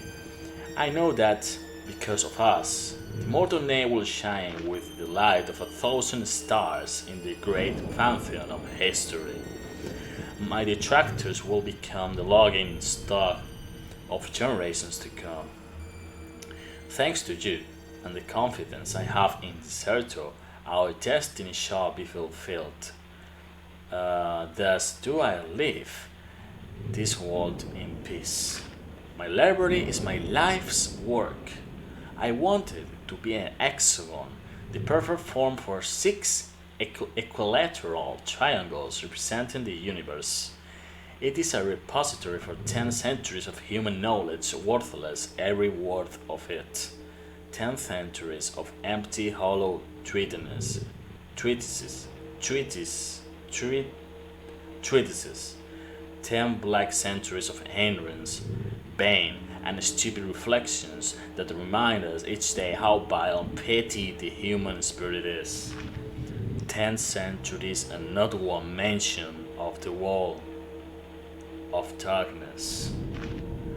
I know that, because of us, the mortal name will shine with the light of 1,000 stars in the great pantheon of history. My detractors will become the logging stock of generations to come. Thanks to you and the confidence I have in Deserto, our destiny shall be fulfilled. Thus do I live this world in peace. My library is my life's work. I wanted to be an hexagon, the perfect form for 6 equilateral triangles representing the universe. It is a repository for 10 centuries of human knowledge, worthless every word of it. 10 centuries of empty, hollow treatises. 10 black centuries of ignorance, vain and stupid reflections that remind us each day how vile and petty the human spirit is. 10 centuries and not one mention of the wall of darkness.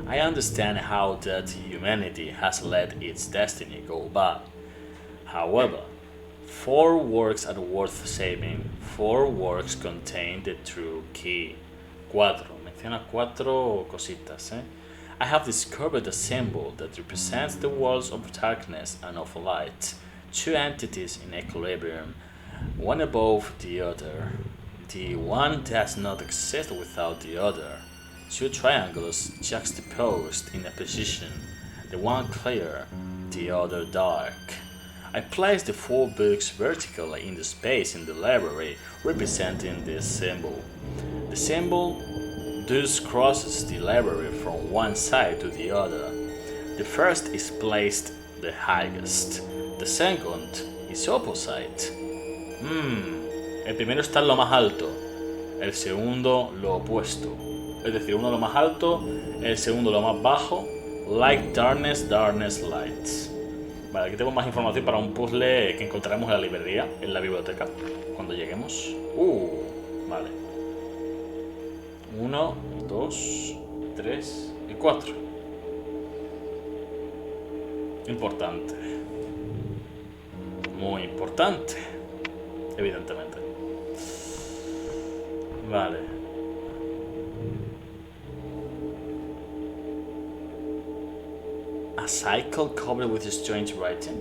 I understand how that humanity has let its destiny go bad. However, 4 works are worth saving. 4 works contain the true key. 4. Menciona 4 cositas, I have discovered a symbol that represents the worlds of darkness and of light. 2 entities in equilibrium, one above the other. The one does not exist without the other. 2 triangles juxtaposed in a position, the one clear, the other dark. I placed the 4 books vertically in the space in the library representing this symbol. The symbol thus crosses the library from one side to the other. The first is placed the highest. The second is opposite. El primero está en lo más alto, el segundo lo opuesto. Es decir, uno lo más alto, el segundo lo más bajo. Light, darkness, darkness, light. Vale, aquí tengo más información para un puzzle que encontraremos en la librería, en la biblioteca, cuando lleguemos. Vale. 1, 2, 3 y 4. Importante. Muy importante. Evidentemente. Vale. A cycle covered with strange writing.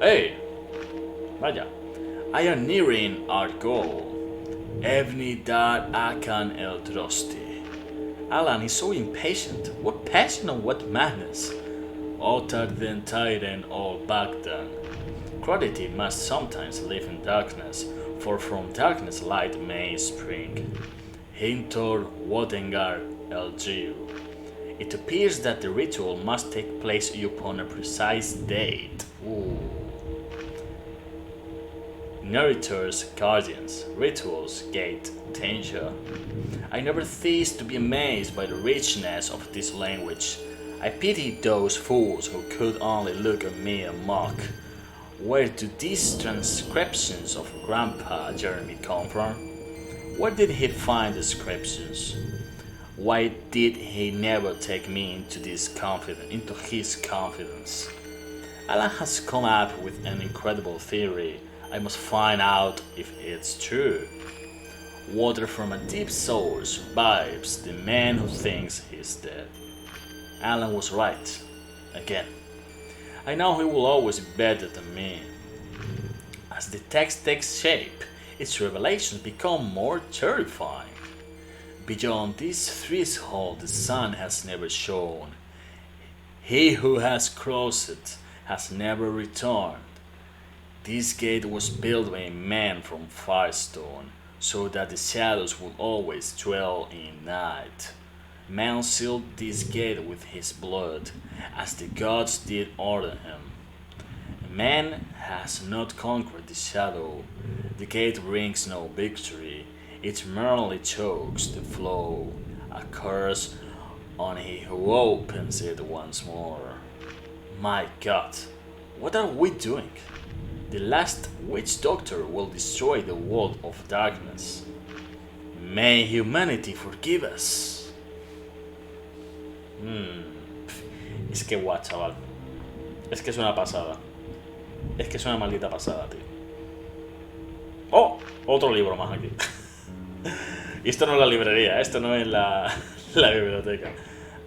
Hey! Vaya. I am nearing our goal. Evni dar akan el drosti. Alan is so impatient. What passion and what madness. Otar den tiden all Bagdan. Crudity must sometimes live in darkness, for from darkness light may spring. Hintor Wodengar el Jew. It appears that the ritual must take place upon a precise date. Narrators, guardians, rituals, gate, danger. I never cease to be amazed by the richness of this language. I pity those fools who could only look at me and mock. Where do these transcriptions of Grandpa Jeremy come from? Where did he find descriptions? Why did he never take me into his confidence? Alan has come up with an incredible theory. I must find out if it's true. Water from a deep source vibes the man who thinks he's dead. Alan was right. Again. I know he will always be better than me. As the text takes shape, its revelations become more terrifying. Beyond this threshold the sun has never shone. He who has crossed it has never returned. This gate was built by a man from firestone, so that the shadows would always dwell in night. Man sealed this gate with his blood, as the gods did order him. Man has not conquered the shadow. The gate brings no victory. It merely chokes the flow, a curse on he who opens it once more. My God, what are we doing? The last witch doctor will destroy the world of darkness. May humanity forgive us. Es que guau, chaval. Es que es una pasada. Es que es una maldita pasada, tío. ¡Oh! Otro libro más aquí. Y esto no es la librería, esto no es la biblioteca.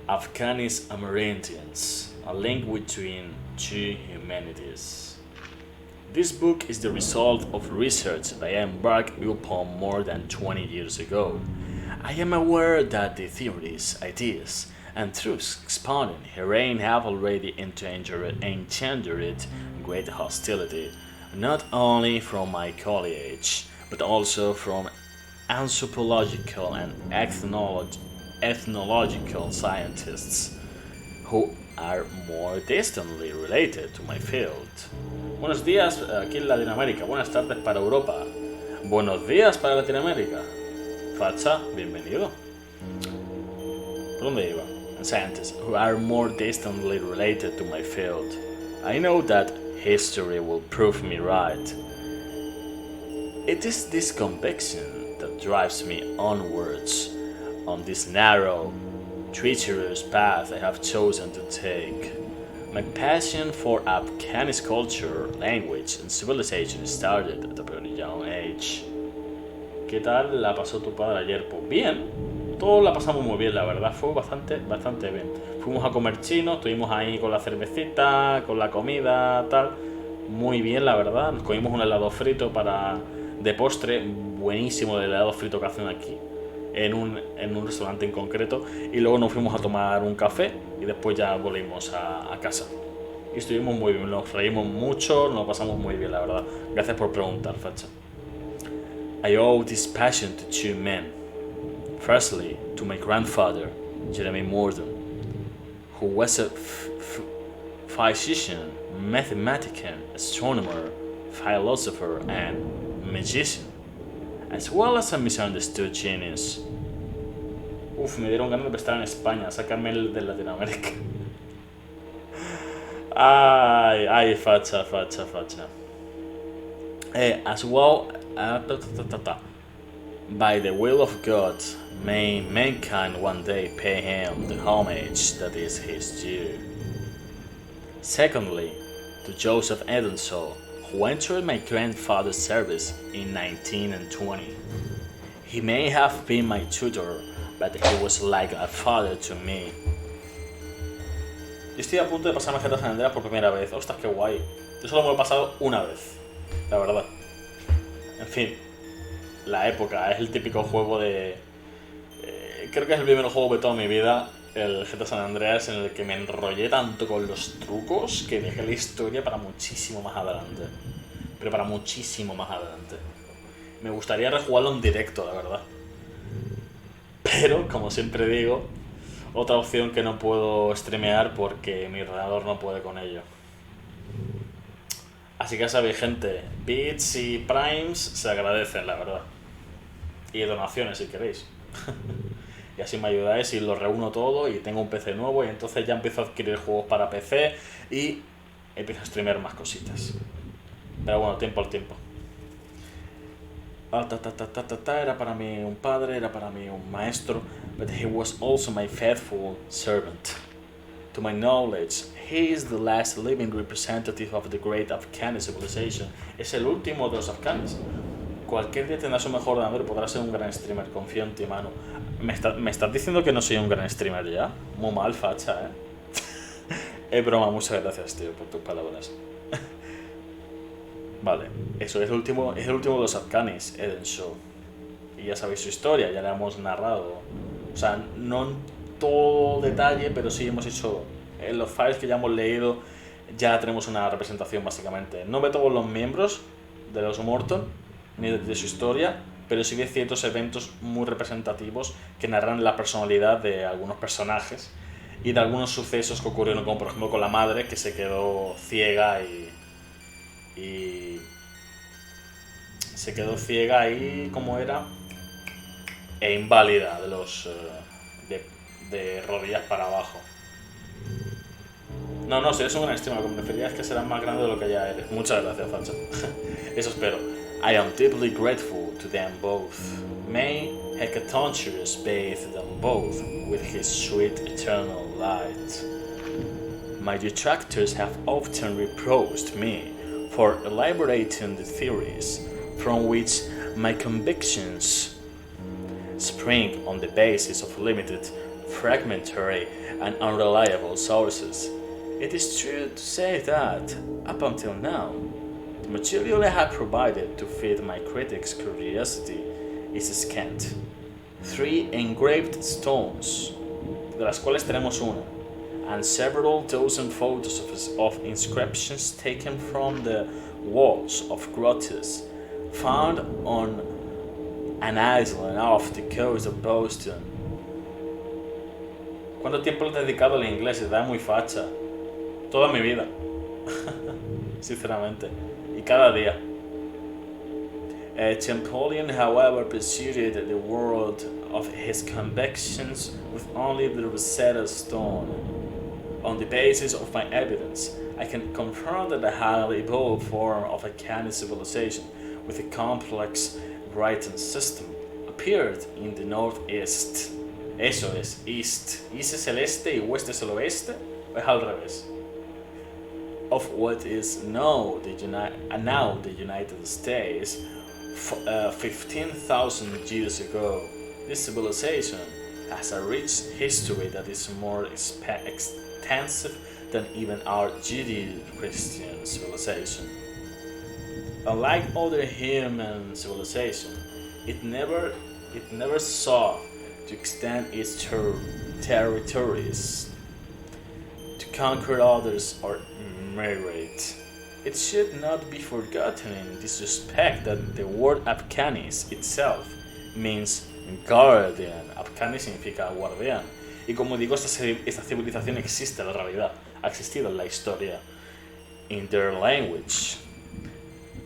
Afghanis Amerindians, a link between two humanities. This book is the result of research that I embarked upon more than 20 years ago. I am aware that the theories, ideas, and truths expounded herein have already engendered great hostility, not only from my colleagues, but also from anthropological and ethnological scientists who are more distantly related to my field. Buenos días aquí en Latinoamérica, buenas tardes para Europa, buenos días para Latinoamérica. Facha, bienvenido. ¿Por dónde iba? Scientists who are more distantly related to my field. I know that history will prove me right. It is this conviction that drives me onwards on this narrow, treacherous path I have chosen to take. My passion for Afghani's culture, language and civilization started at a very young age. ¿Qué tal la pasó tu padre ayer? Pues bien, todos la pasamos muy bien, la verdad, fue bastante bien. Fuimos a comer chino, estuvimos ahí con la cervecita, con la comida, tal, muy bien, la verdad. Nos comimos un helado frito de postre, buenísimo el helado frito que hacen aquí, en un restaurante en concreto, y luego nos fuimos a tomar un café y después ya volvimos a casa. Y estuvimos muy bien, nos reímos mucho, nos pasamos muy bien, la verdad. Gracias por preguntar, Facha. I owe this passion to two men. Firstly, to my grandfather, Jeremy Morden, who was a physician, mathematician, astronomer, philosopher, and magician, as well as a misunderstood genius. Uf, me dieron ganas de estar en España, sacarme de Latinoamérica. Ay, facha. As well, by the will of God, may mankind one day pay him the homage that is his due. Secondly, to Joseph Edenshaw, who entered my grandfather's service in 1920. He may have been my tutor, but he was like a father to me. Yo estoy a punto de pasarme GTA San Andreas por primera vez. Ostras, qué guay. Yo solo me lo he pasado una vez, la verdad. En fin, la época, es el típico juego de... creo que es el primer juego de toda mi vida, el GTA San Andreas, en el que me enrollé tanto con los trucos que dejé la historia para muchísimo más adelante. Pero para muchísimo más adelante. Me gustaría rejugarlo en directo, la verdad. Pero, como siempre digo, otra opción que no puedo streamear porque mi ordenador no puede con ello. Así que ya sabéis, gente, bits y primes se agradecen, la verdad. Y donaciones si queréis. Y así me ayudáis y lo reúno todo y tengo un PC nuevo y entonces ya empiezo a adquirir juegos para PC y empiezo a streamear más cositas. Pero bueno, tiempo al tiempo. Era para mí un padre, era para mí un maestro, but he was also my faithful servant. To my knowledge, he is the last living representative of the great Afghani civilization. Es el último de los afganos. Cualquier día tendrá su mejor ordenador y podrá ser un gran streamer, confío en ti, mano. ¿Me estás diciendo que no soy un gran streamer ya? Muy mal, facha, Es broma, muchas gracias, tío, por tus palabras. Vale, eso es el último de los afganis, Edenshaw. Y ya sabéis su historia, ya la hemos narrado. O sea, no en todo detalle, pero sí hemos hecho... En los files que ya hemos leído, ya tenemos una representación, básicamente. No de todos los miembros de los Morton, ni de su historia, pero sí de ciertos eventos muy representativos que narran la personalidad de algunos personajes y de algunos sucesos que ocurrieron, como por ejemplo con la madre, que se quedó ciega y se quedó ciega y ¿cómo era? E inválida de los de rodillas para abajo. No, si eres un gran streamer, lo que me refería es que serás más grande de lo que ya eres. Muchas gracias, Facha. Eso espero. I am deeply grateful to them both. May Hecatonchirus bathe them both with his sweet eternal light. My detractors have often reproached me for elaborating the theories from which my convictions spring on the basis of limited, fragmentary, and unreliable sources. It is true to say that, up until now, the material I have provided to feed my critics' curiosity is scant. 3 engraved stones, de las cuales tenemos una, and several dozen photos of inscriptions taken from the walls of grottos found on an island off the coast of Boston. ¿Cuánto tiempo le he dedicado al inglés? Está muy facha. Toda mi vida. Sinceramente. Y cada día. Champollion, however, pursued the world of his convictions with only the Rosetta Stone. On the basis of my evidence, I can confirm that a highly evolved form of a canny civilization with a complex writing system appeared in the northeast. Eso es, east. East es el este y west es el oeste, o es al revés. Of what is now the United States, 15,000 years ago. This civilization has a rich history that is more extensive than even our Judeo-Christian civilization. Unlike other human civilization, it never sought to extend its territories, to conquer others or migrate. It should not be forgotten in this respect that the word Afghanis itself means guardian. Afghani significa guardián. Y como digo, esta civilización existe en la realidad, ha existido en la historia, in their language.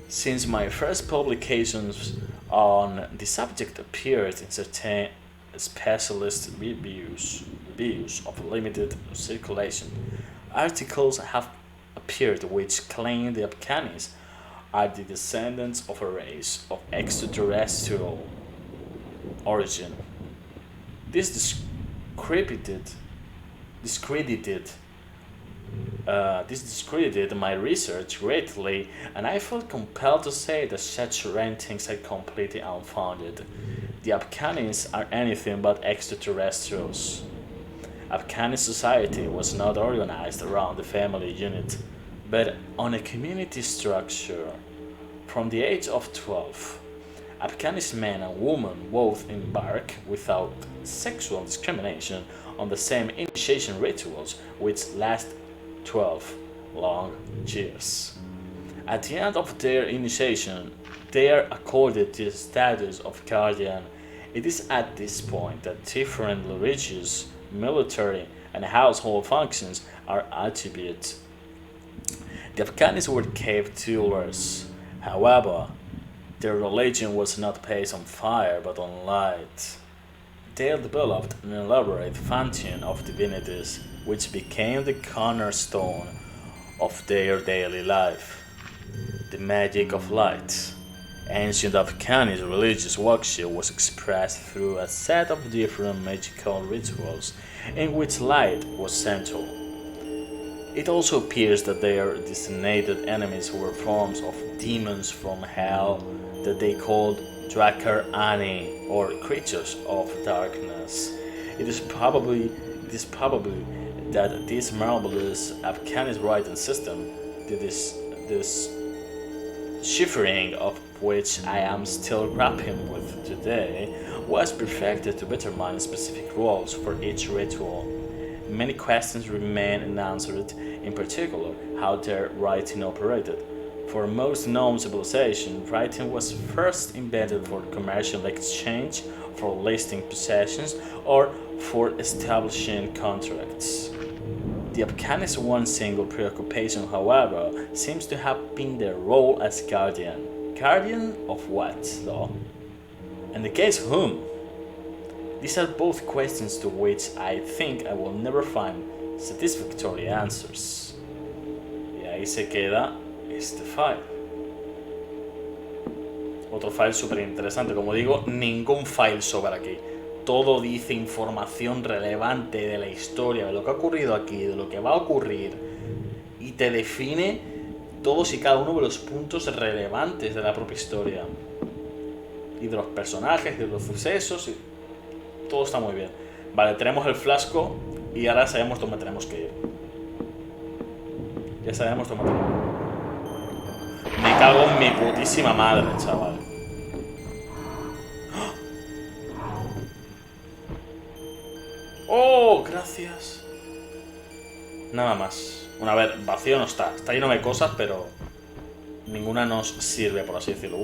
Since my first publications on the subject appeared in certain specialist reviews of limited circulation, articles have appeared which claim the Afghanis are the descendants of a race of extraterrestrial origin. This discredited my research greatly, and I felt compelled to say that such rantings are completely unfounded. The Afghanis are anything but extraterrestrials. Afghani society was not organized around the family unit, but on a community structure. From the age of 12, Afghani men and women both embark without sexual discrimination on the same initiation rituals which last 12 long years. At the end of their initiation, they are accorded the status of guardian. It is at this point that different religious, military, and household functions are attributed. The Afghanis were cave dwellers. However, their religion was not based on fire but on light. They developed an elaborate pantheon of divinities which became the cornerstone of their daily life. The magic of light. Ancient Afghani religious worship was expressed through a set of different magical rituals in which light was central. It also appears that their designated enemies were forms of demons from hell that they called Drakar Ani, or creatures of darkness. It is probably that this marvelous Afghani writing system, this chiffering of which I am still grappling with today, was perfected to determine specific roles for each ritual. Many questions remain unanswered, in particular how their writing operated. For most known civilization, writing was first invented for commercial exchange, for listing possessions, or for establishing contracts. The Afghanis' one single preoccupation, however, seems to have been their role as guardian. Guardian of what, though? And the case whom? These are both questions to which I think I will never find satisfactory answers. Y ahí se queda este file. Otro file súper interesante. Como digo, ningún file sobra aquí. Todo dice información relevante de la historia, de lo que ha ocurrido aquí, de lo que va a ocurrir. Y te define todos y cada uno de los puntos relevantes de la propia historia. Y de los personajes, de los sucesos. Y todo está muy bien. Vale, tenemos el flasco y ahora sabemos dónde tenemos que ir. Ya sabemos dónde tenemos que ir. Me cago en mi putísima madre, chaval. ¡Oh! Gracias. Nada más. Bueno, a ver, vacío no está. Está lleno de cosas, pero ninguna nos sirve, por así decirlo.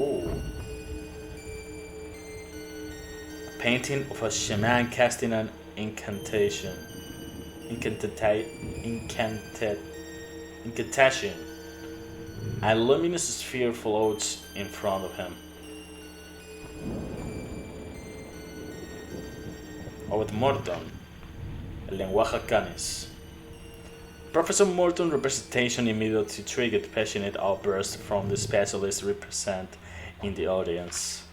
A painting of a shaman casting an incantation. Incantation. A luminous sphere floats in front of him. Obed Morton, el lenguaje canis. Professor Morton's representation immediately triggered passionate outbursts from the specialists represent in the audience.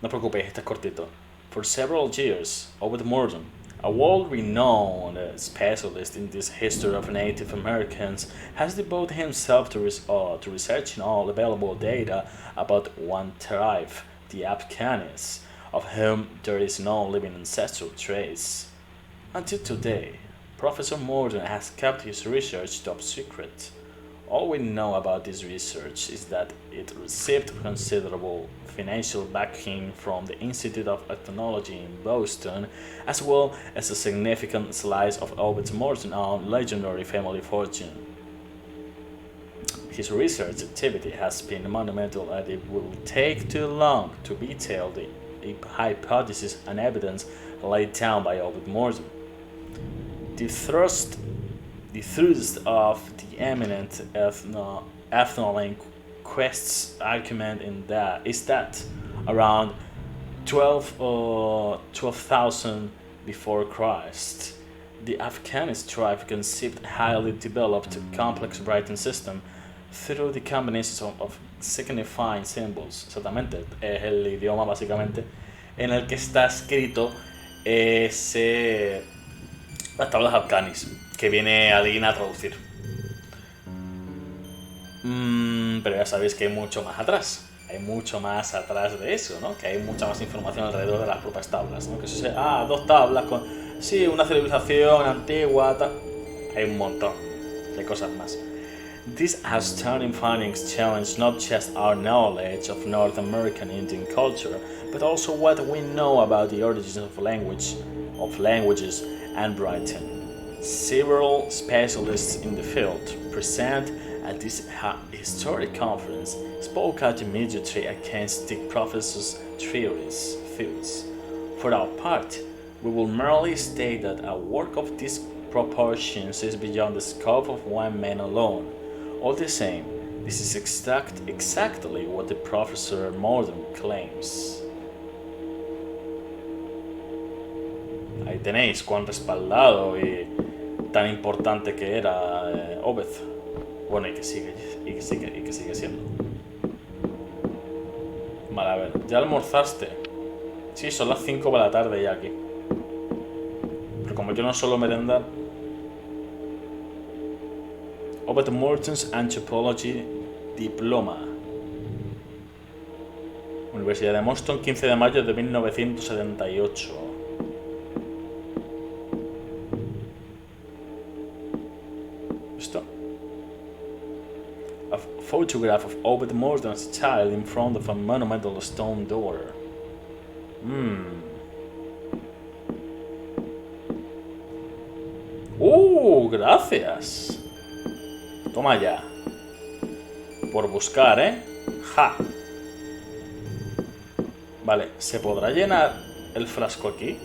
No preocupéis, este es cortito. For several years, Obed Morton, a world-renowned specialist in this history of Native Americans, has devoted himself to researching all available data about one tribe, the Afghanis, of whom there is no living ancestral trace. Until today, Professor Morton has kept his research top secret. All we know about this research is that it received considerable financial backing from the Institute of Ethnology in Boston, as well as a significant slice of Obed Morton's own legendary family fortune. His research activity has been monumental, and it will take too long to detail the hypotheses and evidence laid down by Obed Morton. The thrust of the eminent ethnolinguist's argument is that around 12,000 before Christ, the Afghanis tribe conceived a highly developed, complex writing system through the combination of signifying symbols. Exactamente, es el idioma básicamente en el que está escrito las tablas afganis, que viene alguien a traducir. Pero ya sabéis que hay mucho más atrás. Hay mucho más atrás de eso, ¿no? Que hay mucha más información alrededor de las propias tablas, ¿no? Que eso sea, dos tablas con... Sí, una civilización antigua, tal... Hay un montón de cosas más. These astounding findings challenge not just our knowledge of North American Indian culture, but also what we know about the origins of languages and writing. Several specialists in the field present at this historic conference spoke out immediately against the professor's theories. For our part, we will merely state that a work of these proportions is beyond the scope of one man alone. All the same, this is exactly what the Professor Morton claims. Ahí tenéis cuán respaldado y tan importante que era Obed. Bueno, y que sigue siendo. Vale, a ver, ¿ya almorzaste? Sí, son las 5 de la tarde ya aquí. Pero como yo no suelo merendar... Obed Morton's Anthropology Diploma. Universidad de Boston, 15 de mayo de 1978. ¿Esto? A photograph of Obed Morton as a child in front of a monumental stone door. Gracias. Toma ya. Por buscar, Ja. Vale, ¿se podrá llenar el frasco aquí?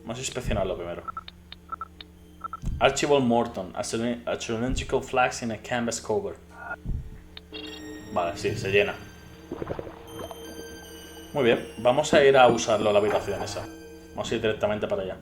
Vamos a inspeccionarlo primero. Archibald Morton, astrological flags in a canvas cover. Vale, sí, se llena. Muy bien, vamos a ir a usarlo, la habitación esa. Vamos a ir directamente para allá.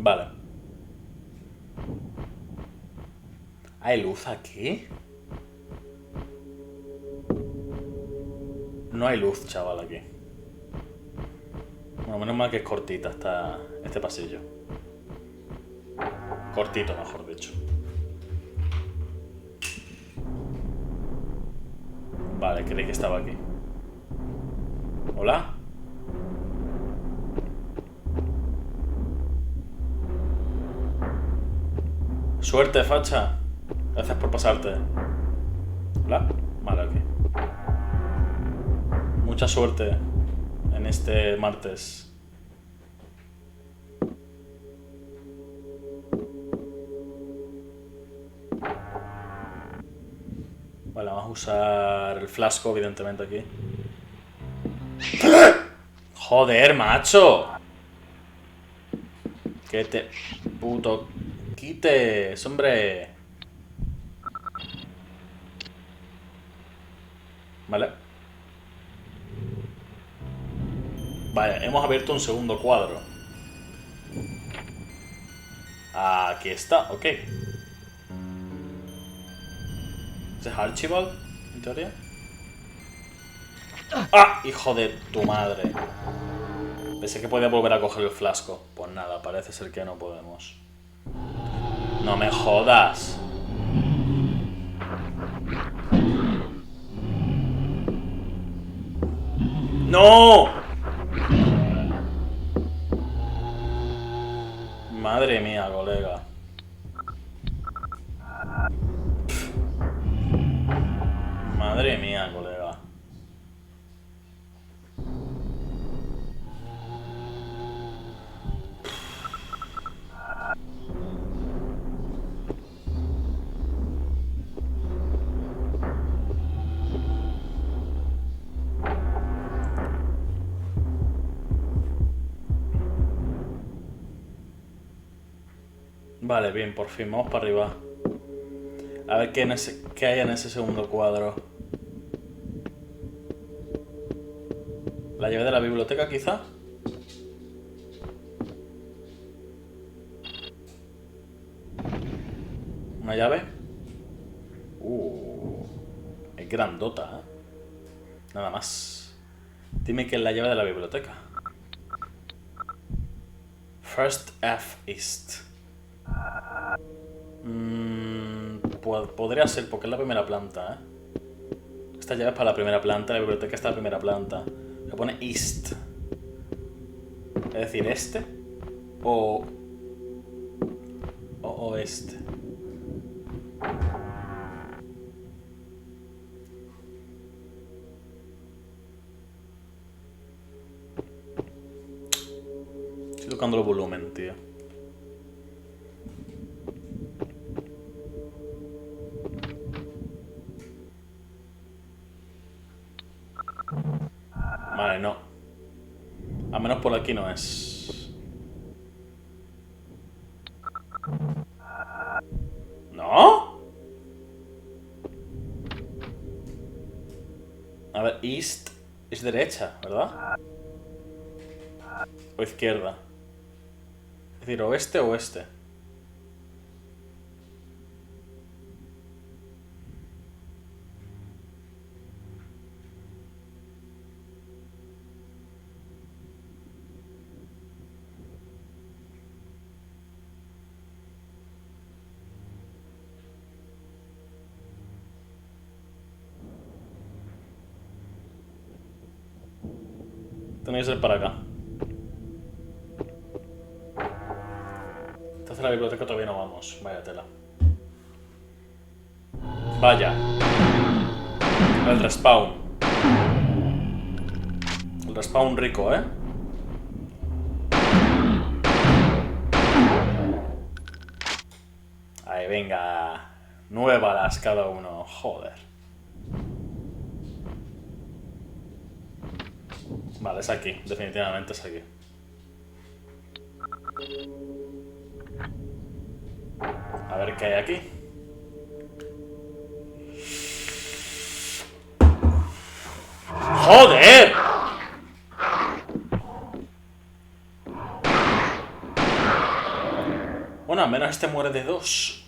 Vale. ¿Hay luz aquí? No hay luz, chaval, aquí. Bueno, menos mal que es cortita este pasillo. Cortito, mejor dicho. Vale, creí que estaba aquí. ¿Hola? Suerte, facha. Gracias por pasarte. ¿Hola? Vale, aquí. Mucha suerte en este martes. a usar el flasco, evidentemente, aquí. ¡Joder, macho! Que te... puto... quites, hombre. Vale. Vale, hemos abierto un segundo cuadro. Aquí está, ok. ¿Es Archibald, en teoría? ¡Ah! Hijo de tu madre. Pensé que podía volver a coger el flasco. Pues nada, parece ser que no podemos. No me jodas. ¡No! Madre mía, colega. Madre mía, colega. Vale, bien, por fin, vamos para arriba. A ver qué hay en ese segundo cuadro. ¿La llave de la biblioteca, quizá? ¿Una llave? Es grandota, ¿eh? Nada más. Dime que es la llave de la biblioteca. First F East. Podría ser, porque es la primera planta, ¿eh? Esta llave es para la primera planta, la biblioteca está en la primera planta. Se pone East. Es decir, este o oeste. Estoy tocando el volumen, tío. Vale, no. Al menos por aquí no es. ¿No? A ver, east es derecha, ¿verdad? O izquierda. Es decir, oeste o oeste. Tenéis que ser para acá. Entonces a la biblioteca todavía no vamos. Vaya tela. Vaya. El respawn. El respawn rico, ¿eh? Ahí, venga. 9 balas cada uno. Joder. Vale, es aquí. Definitivamente es aquí. A ver qué hay aquí. ¡Joder! Bueno, al menos este muere de 2.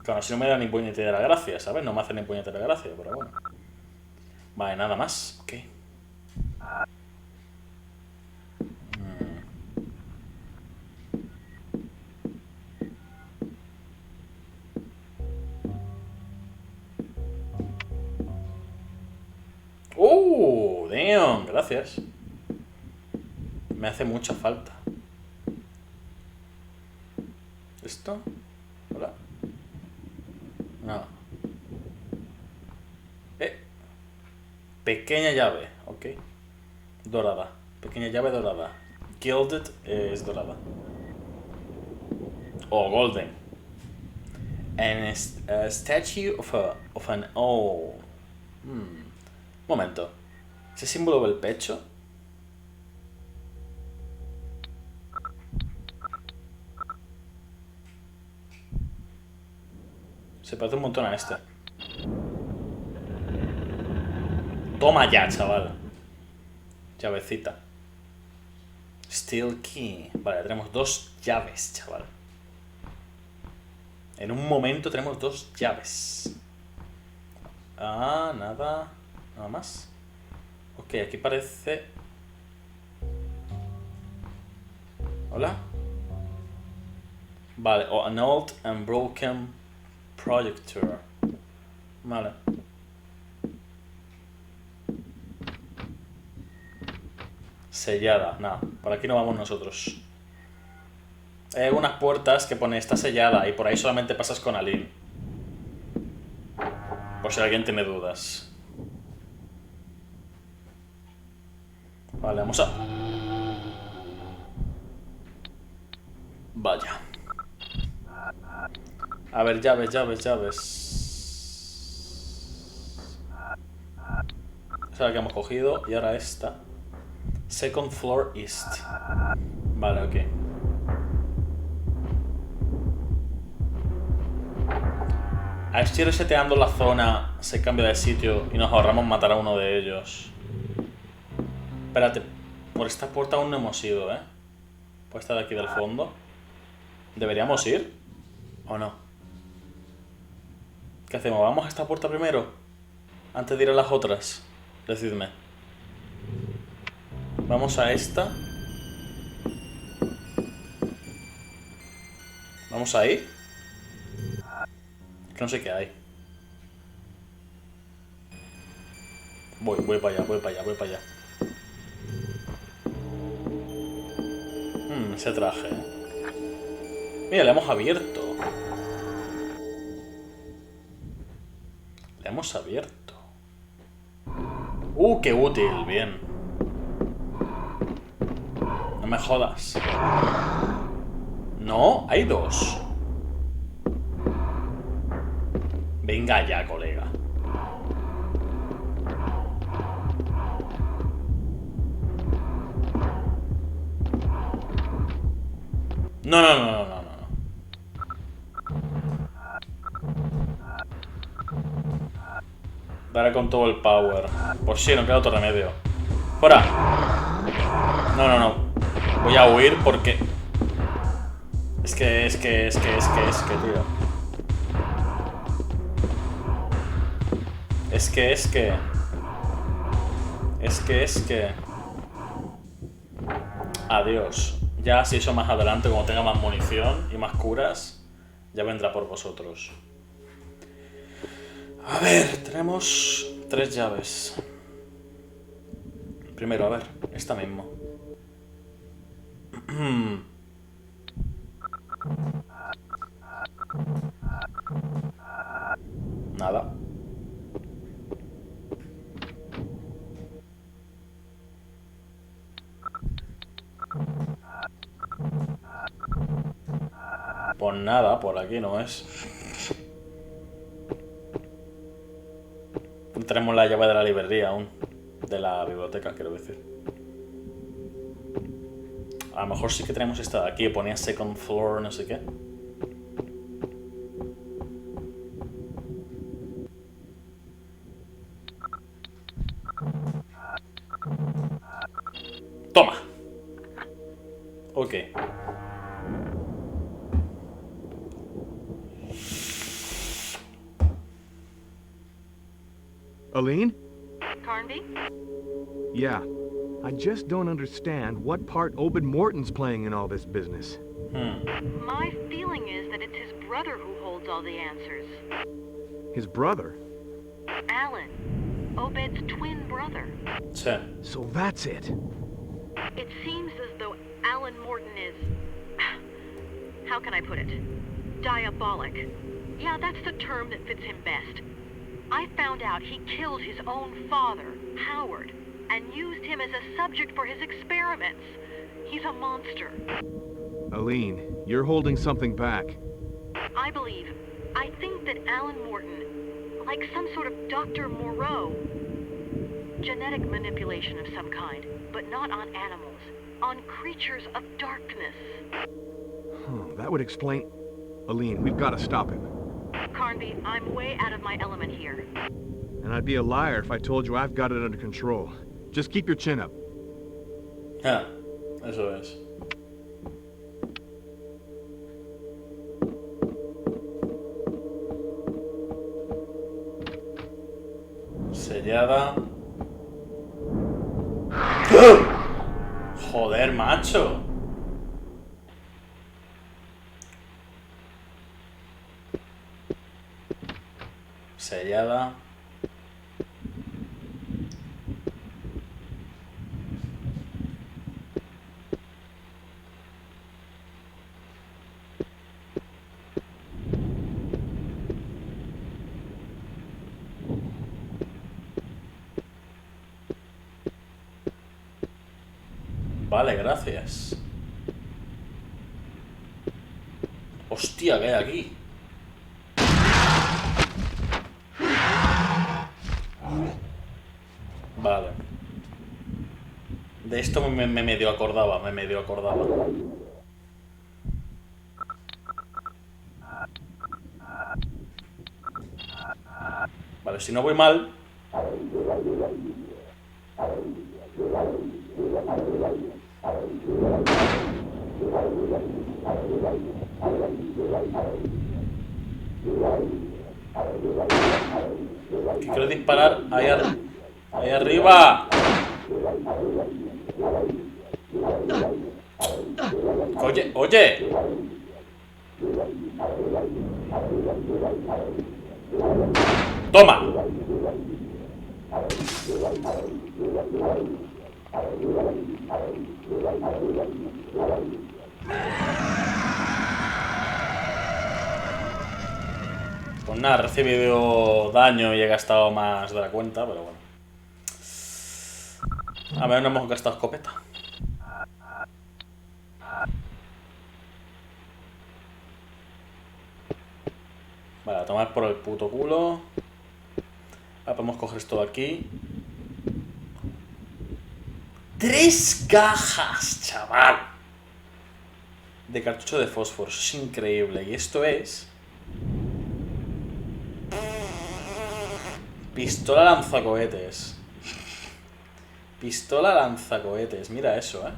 Claro, si no me da ni puñetera gracia, ¿sabes? No me hace ni puñetera gracia, pero bueno. Vale, nada más. Ok. Damn, gracias. Me hace mucha falta. ¿Esto? ¿Hola? No. Pequeña llave, ok. Dorada. Pequeña llave dorada. Gilded es dorada. O golden. And a statue of an... Oh. Momento. ¿Ese símbolo del pecho? Se parece un montón a este. Toma ya, chaval. Llavecita. Steel key. Vale, tenemos 2 llaves, chaval. En un momento tenemos 2 llaves. Ah, nada. Nada más. Ok, aquí parece... ¿Hola? Vale, an old and broken projector. Vale. Sellada. Nada, por aquí no vamos nosotros. Hay algunas puertas que pone está sellada y por ahí solamente pasas con Aline. Por si alguien tiene dudas. Vale, vamos a... Vaya. A ver, llaves. Esa es la que hemos cogido. Y ahora esta. Second floor east. Vale, ok. A ver si reseteando la zona se cambia de sitio y nos ahorramos matar a uno de ellos. Espérate, por esta puerta aún no hemos ido, ¿eh? Por esta de aquí del fondo. ¿Deberíamos ir? ¿O no? ¿Qué hacemos? ¿Vamos a esta puerta primero? Antes de ir a las otras. Decidme. Vamos a esta. ¿Vamos ahí? Es que no sé qué hay. Voy para allá. Ese traje, ¿eh? Mira, le hemos abierto. Qué útil, bien. No me jodas. No, hay 2. Venga ya, colega. No. Daré con todo el power. Pues sí, no queda otro remedio. ¡Fuera! No. Voy a huir porque... Es que, tío. Es que... Adiós. Ya si eso más adelante, cuando tenga más munición y más curas, ya vendrá por vosotros. A ver, tenemos 3 llaves. Primero, a ver, esta mismo. Nada. Pues nada, por aquí no es. No tenemos la llave de la librería aún. De la biblioteca, quiero decir. A lo mejor sí que tenemos esta de aquí. Ponía second floor, no sé qué. Toma. Ok. Aline? Carnby? Yeah. I just don't understand what part Obed Morton's playing in all this business. My feeling is that it's his brother who holds all the answers. His brother? Alan. Obed's twin brother. So that's it. It seems as though Alan Morton is... How can I put it? Diabolic. Yeah, that's the term that fits him best. I found out he killed his own father, Howard, and used him as a subject for his experiments. He's a monster. Aline, you're holding something back. I think that Alan Morton, like some sort of Dr. Moreau, genetic manipulation of some kind, but not on animals, on creatures of darkness. That would explain... Aline, we've got to stop him. Carnby, I'm way out of my element here. And I'd be a liar if I told you I've got it under control. Just keep your chin up. Ah, eso es. Sellada. Joder, macho. Sellada. Vale, gracias. Hostia, ¿qué hay aquí? Vale. De esto me medio acordaba, Vale, si no voy mal... Que quiero disparar ahí arriba. Oye, oye. Toma. Pues nada, he recibido daño y he gastado más de la cuenta, pero bueno. A ver, no hemos gastado escopeta. Vale, a tomar por el puto culo. Ahora podemos coger esto de aquí. 3 cajas, chaval, de cartucho de fósforo. Eso es increíble. Y esto es... Pistola lanzacohetes. Pistola lanzacohetes. Mira eso,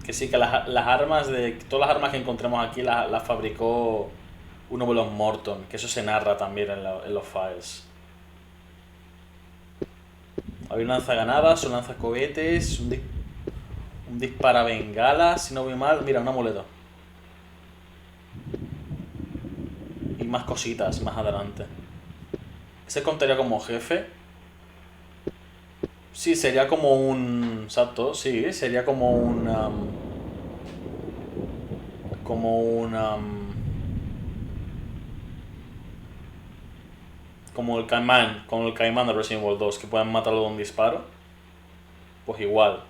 Que sí, que las armas de... Todas las armas que encontremos aquí las fabricó uno de los Morton. Que eso se narra también en los files. Hay un lanzagranadas, un lanzacohetes, un disparabengalas, si no voy mal. Mira, un amuleto. Y más cositas más adelante. ¿Ese contaría como jefe? Sí, sería como un... Exacto, sí, sería como un... como el caimán de Resident Evil 2, que pueden matarlo de un disparo. Pues igual.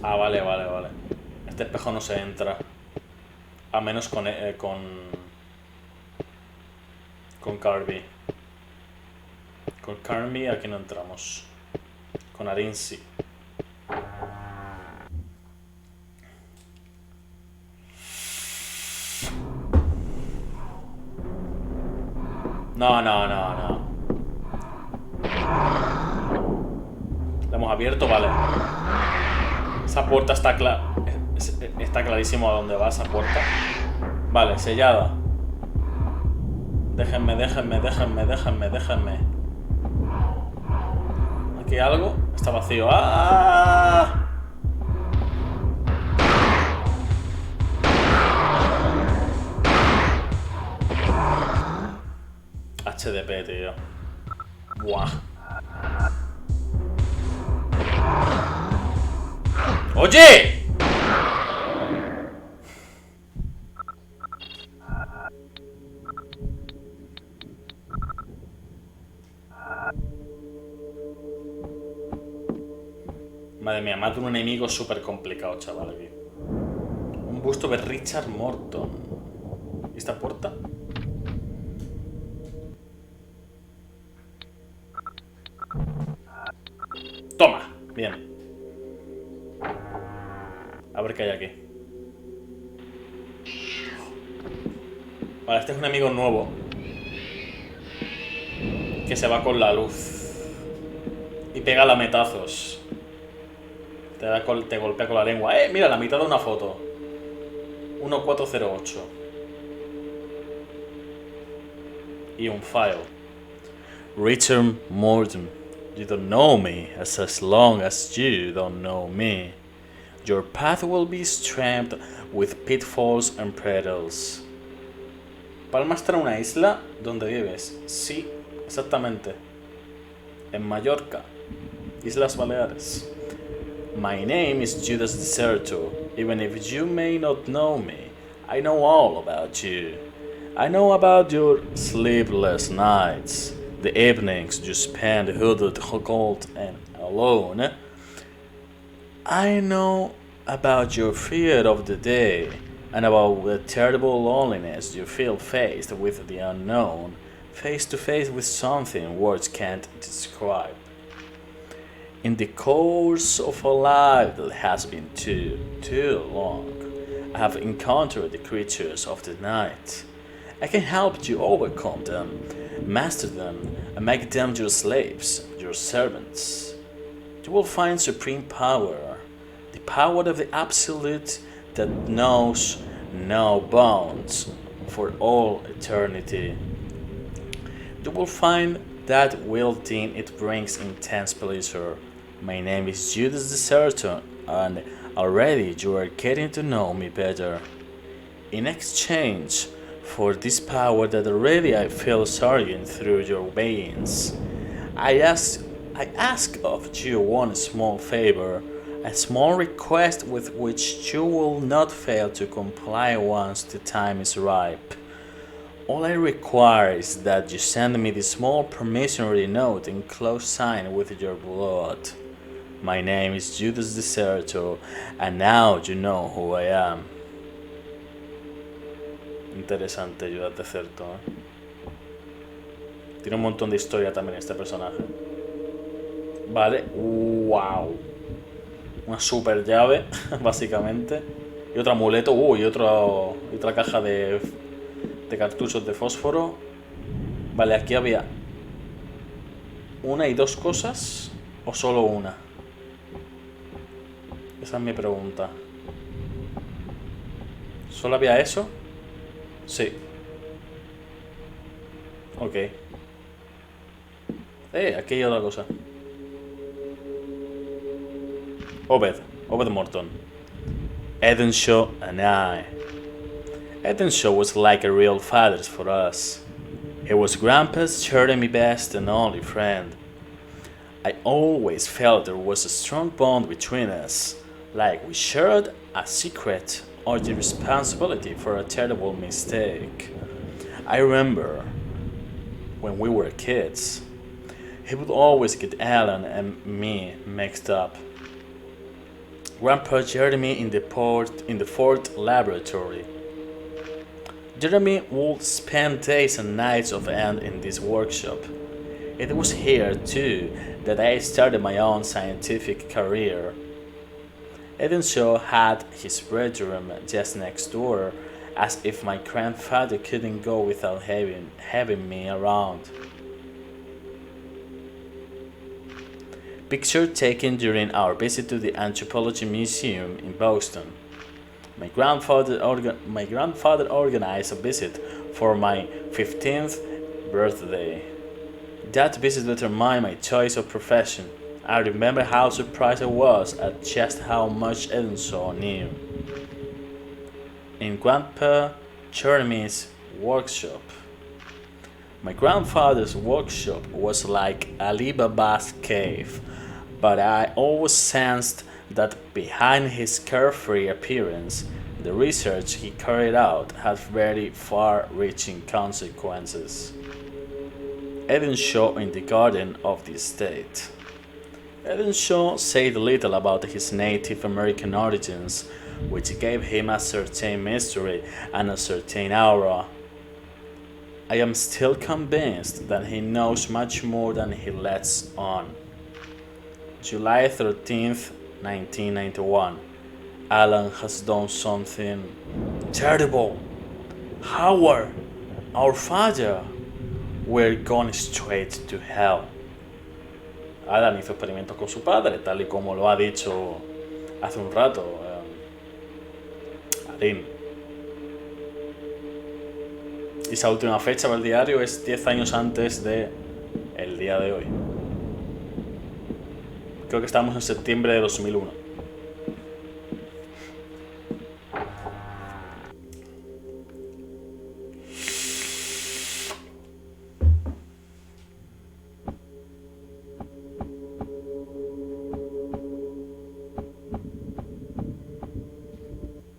Ah, vale. Este espejo no se entra. A menos con Carnby. Con Carnby aquí no entramos. Con Arin sí. No. La hemos abierto, vale. Esa puerta está clarísimo a dónde va esa puerta. Vale, sellada. Déjenme. Aquí hay algo. Está vacío. ¡Ah! HDP, tío. Buah. ¡Oye! Madre mía, más de un enemigo súper complicado, chaval, aquí. Un busto de Richard Morton. ¿Y esta puerta? ¡Toma! Bien. A ver qué hay aquí. Vale, este es un enemigo nuevo. Que se va con la luz. Y pega lametazos. Te golpea con la lengua. Mira, la mitad de una foto. 1408. Y un file. Richard Morton. You don't know me as long as you don't know me. Your path will be stamped with pitfalls and predators. Palma está en una isla donde vives. Sí, exactamente. En Mallorca. Islas Baleares. My name is Judas Deserto. Even if you may not know me, I know all about you. I know about your sleepless nights, the evenings you spend hooded, cold, and alone. I know about your fear of the day, and about the terrible loneliness you feel faced with the unknown, face to face with something words can't describe. In the course of a life that has been too long, I have encountered the creatures of the night. I can help you overcome them, master them, and make them your slaves, your servants. You will find supreme power, the power of the Absolute that knows no bounds for all eternity. You will find that within it brings intense pleasure. My name is Judas Deserto, and already you are getting to know me better. In exchange for this power that already I feel surging through your veins, I ask of you one small favor, a small request with which you will not fail to comply once the time is ripe. All I require is that you send me this small promissory note enclosed signed with your blood. My name is Judas Deserto, and now you know who I am. Interesante, Judas Deserto, ¿eh? Tiene un montón de historia también este personaje. Vale, wow. Una super llave, básicamente. Y otro amuleto, y otra caja de cartuchos de fósforo. Vale, aquí había una y dos cosas, o solo una. Esa es mi pregunta. ¿Solo había eso? Sí. Ok. Aquí hay otra cosa. Obed Morton. Edenshaw and I. Edenshaw was like a real father for us. He was Grandpa's charity best and only friend. I always felt there was a strong bond between us, like we shared a secret or the responsibility for a terrible mistake. I remember when we were kids, he would always get Alan and me mixed up. Grandpa Jeremy in the fourth laboratory. Jeremy would spend days and nights of end in this workshop. It was here, too, that I started my own scientific career. Edenshaw had his bedroom just next door, as if my grandfather couldn't go without having me around. Picture taken during our visit to the Anthropology Museum in Boston. My grandfather organized a visit for my 15th birthday. That visit determined my choice of profession. I remember how surprised I was at just how much Edenshaw knew. In Grandpa Jeremy's workshop. My grandfather's workshop was like Ali Baba's cave, but I always sensed that behind his carefree appearance, the research he carried out had very far-reaching consequences. Edenshaw in the garden of the estate. Edenshall said little about his Native American origins, which gave him a certain mystery and a certain aura. I am still convinced that he knows much more than he lets on. July 13th, 1991. Alan has done something terrible. Howard, our father, we're going straight to hell. Alan hizo experimentos con su padre, tal y como lo ha dicho hace un rato Arin. Y esa última fecha del diario es 10 años antes de el día de hoy. Creo que estamos en septiembre de 2001.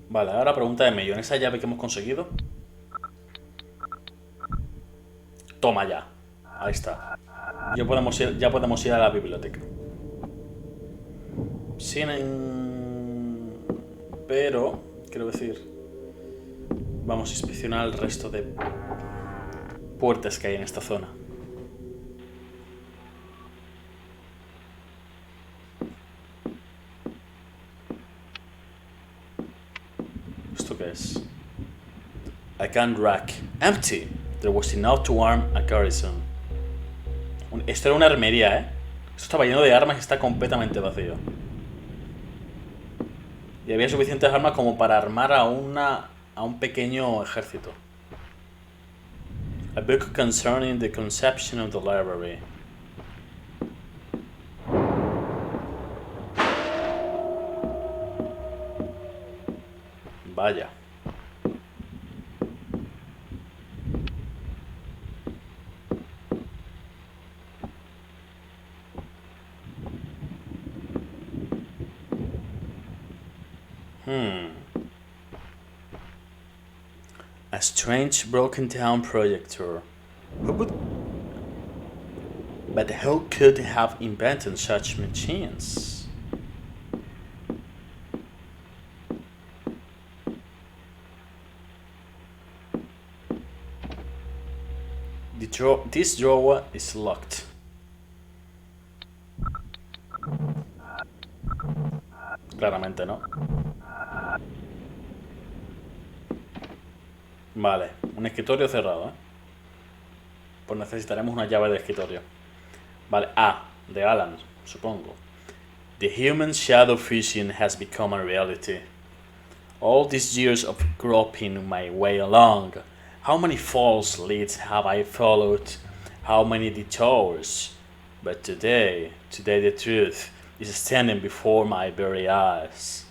Vale, ahora pregunta de millón. ¿Esa llave que hemos conseguido? Toma ya. Ahí está. Ya podemos ir a la biblioteca. Pero, quiero decir, vamos a inspeccionar el resto de puertas que hay en esta zona. ¿Esto qué es? A gun rack. Empty. There was enough to arm a garrison. Esto era una armería, ¿eh? Esto estaba lleno de armas y está completamente vacío. Y había suficientes armas como para armar a un pequeño ejército. A book concerning the conception of the library. Vaya. A strange broken down projector. But who could have invented such machines? This drawer is locked. Claramente no. Vale, un escritorio cerrado, ¿eh? Pues necesitaremos una llave de escritorio. Vale, de Alan, supongo. The human shadow vision has become a reality. All these years of groping my way along, how many false leads have I followed? How many detours? But today the truth is standing before my very eyes.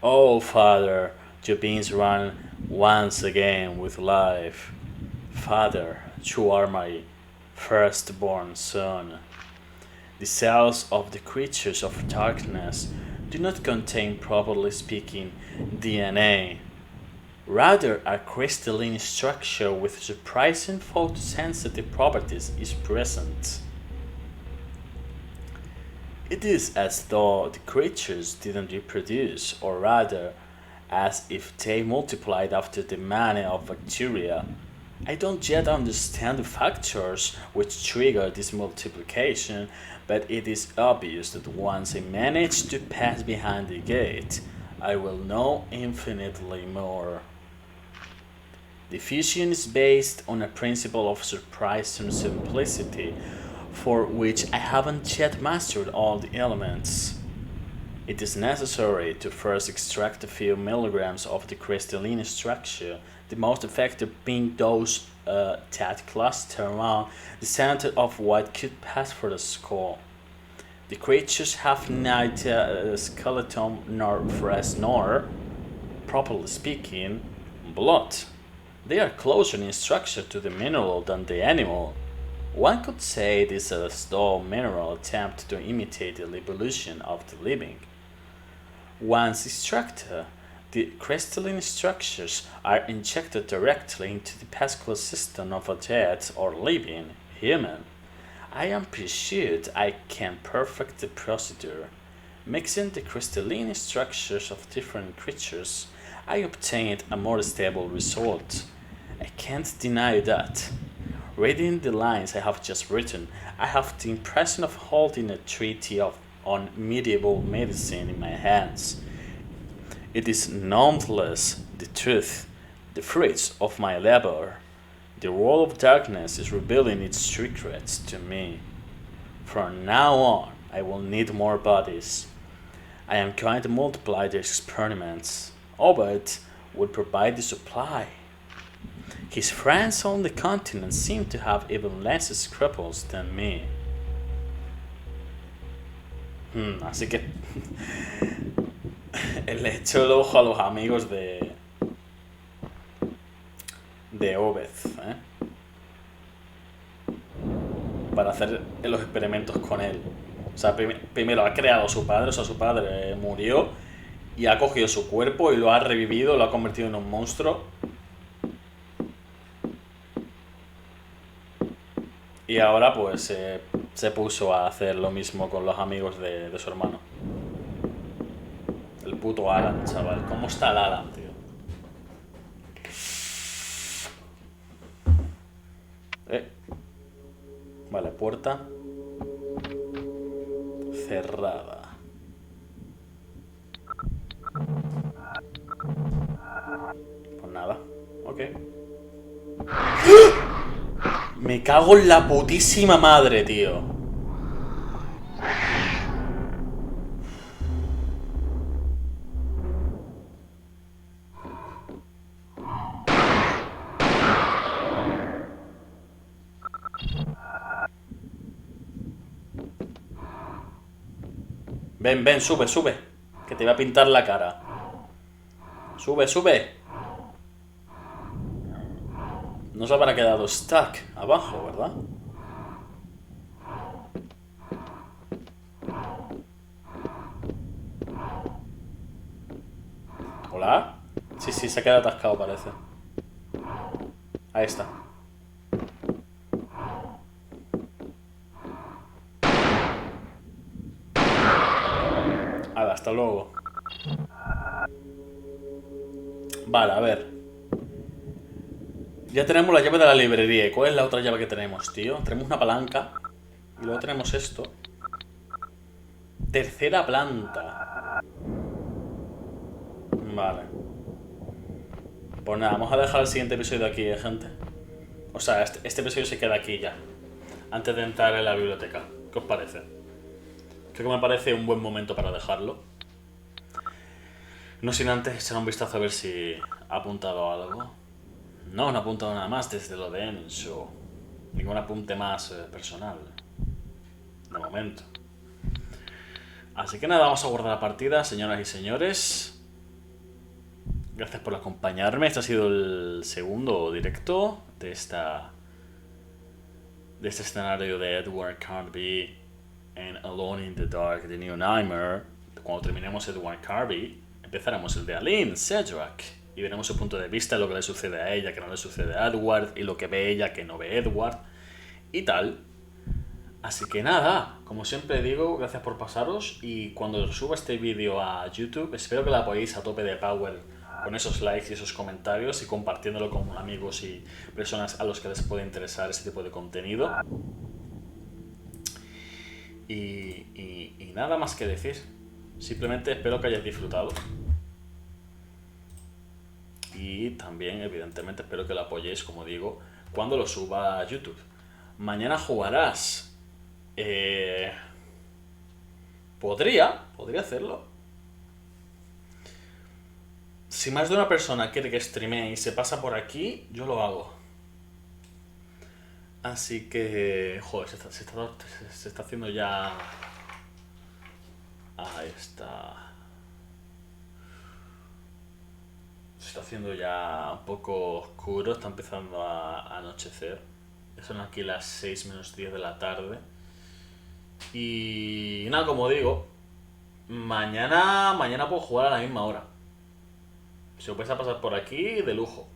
Oh, Father, your beings run once again with life. Father, you are my firstborn son. The cells of the creatures of darkness do not contain, properly speaking, DNA. Rather, a crystalline structure with surprising photosensitive properties is present. It is as though the creatures didn't reproduce, or rather, as if they multiplied after the manner of bacteria. I don't yet understand the factors which trigger this multiplication, but it is obvious that once I manage to pass behind the gate, I will know infinitely more. The fusion is based on a principle of surprising simplicity, for which I haven't yet mastered all the elements. It is necessary to first extract a few milligrams of the crystalline structure, the most effective being those that cluster around the center of what could pass for the skull. The creatures have neither skeleton nor flesh nor, properly speaking, blood. They are closer in structure to the mineral than the animal. One could say this as though mineral attempt to imitate the evolution of the living. Once extracted, the crystalline structures are injected directly into the vascular system of a dead or living human. I am pursued. I can perfect the procedure. Mixing the crystalline structures of different creatures, I obtained a more stable result. I can't deny that. Reading the lines I have just written, I have the impression of holding a treatise on medieval medicine in my hands. It is nonetheless the truth, the fruits of my labor. The world of darkness is revealing its secrets to me. From now on, I will need more bodies. I am going to multiply the experiments. Obed will provide the supply. His friends on the continent seem to have even less scruples than me. Así que le echó el ojo a los amigos de Obed, para hacer los experimentos con él. O sea, primero ha creado a su padre, o sea, su padre murió y ha cogido su cuerpo y lo ha revivido, lo ha convertido en un monstruo. Y ahora pues se puso a hacer lo mismo con los amigos de su hermano. El puto Alan, chaval. ¿Cómo está el Alan, tío? Vale, puerta cerrada. Pues nada, ok. Me cago en la putísima madre, tío. Ven, ven, sube, sube. Que te voy a pintar la cara. Sube, sube. No se habrá quedado stuck abajo, ¿verdad? ¿Hola? Sí, sí, se ha quedado atascado, parece. Ahí está. Hala, hasta luego. Vale, a ver. Ya tenemos la llave de la librería. ¿Y cuál es la otra llave que tenemos, tío? Tenemos una palanca. Y luego tenemos esto. Tercera planta. Vale. Pues nada, vamos a dejar el siguiente episodio aquí, gente. O sea, este episodio se queda aquí ya. Antes de entrar en la biblioteca. ¿Qué os parece? Creo que me parece un buen momento para dejarlo. No sin antes echar un vistazo a ver si ha apuntado algo. No, no ha apuntado nada más desde lo de Enzo. Ningún apunte más personal. De momento. Así que nada, vamos a guardar la partida, señoras y señores. Gracias por acompañarme. Este ha sido el segundo directo de este escenario de Edward Carnby en Alone in the Dark de New Nightmare. Cuando terminemos Edward Carnby, empezaremos el de Aline Sedgwick y veremos su punto de vista, lo que le sucede a ella, que no le sucede a Edward, y lo que ve ella, que no ve Edward, y tal. Así que nada, como siempre digo, gracias por pasaros, y cuando suba este vídeo a YouTube, espero que la apoyéis a tope de power con esos likes y esos comentarios y compartiéndolo con amigos y personas a los que les puede interesar ese tipo de contenido. Y nada más que decir. Simplemente espero que hayáis disfrutado. Y también, evidentemente, espero que lo apoyéis, como digo, cuando lo suba a YouTube. Mañana jugarás. Podría hacerlo. Si más de una persona quiere que streamee y se pasa por aquí, yo lo hago. Así que... Joder, se está haciendo ya... Ahí está. Se está haciendo ya un poco oscuro, está empezando a anochecer. Son aquí las 6 menos 10 de la tarde. Y nada, como digo, mañana puedo jugar a la misma hora. Si os vais a pasar por aquí, de lujo.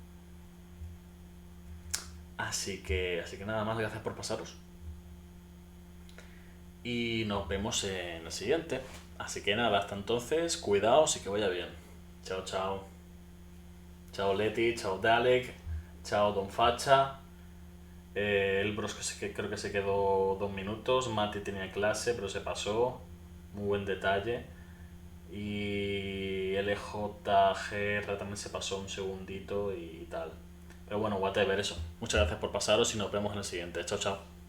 Así que nada más, gracias por pasaros. y nos vemos en el siguiente. Así que nada, hasta entonces, cuidaos y que vaya bien. Chao, chao. Chao Leti, chao Dalek, chao Don Facha. El Bros creo que se quedó 2 minutos. Mati tenía clase, pero se pasó. Muy buen detalle. Y LJGR también se pasó un segundito y tal. Pero bueno, whatever, eso. Muchas gracias por pasaros y nos vemos en el siguiente. Chao, chao.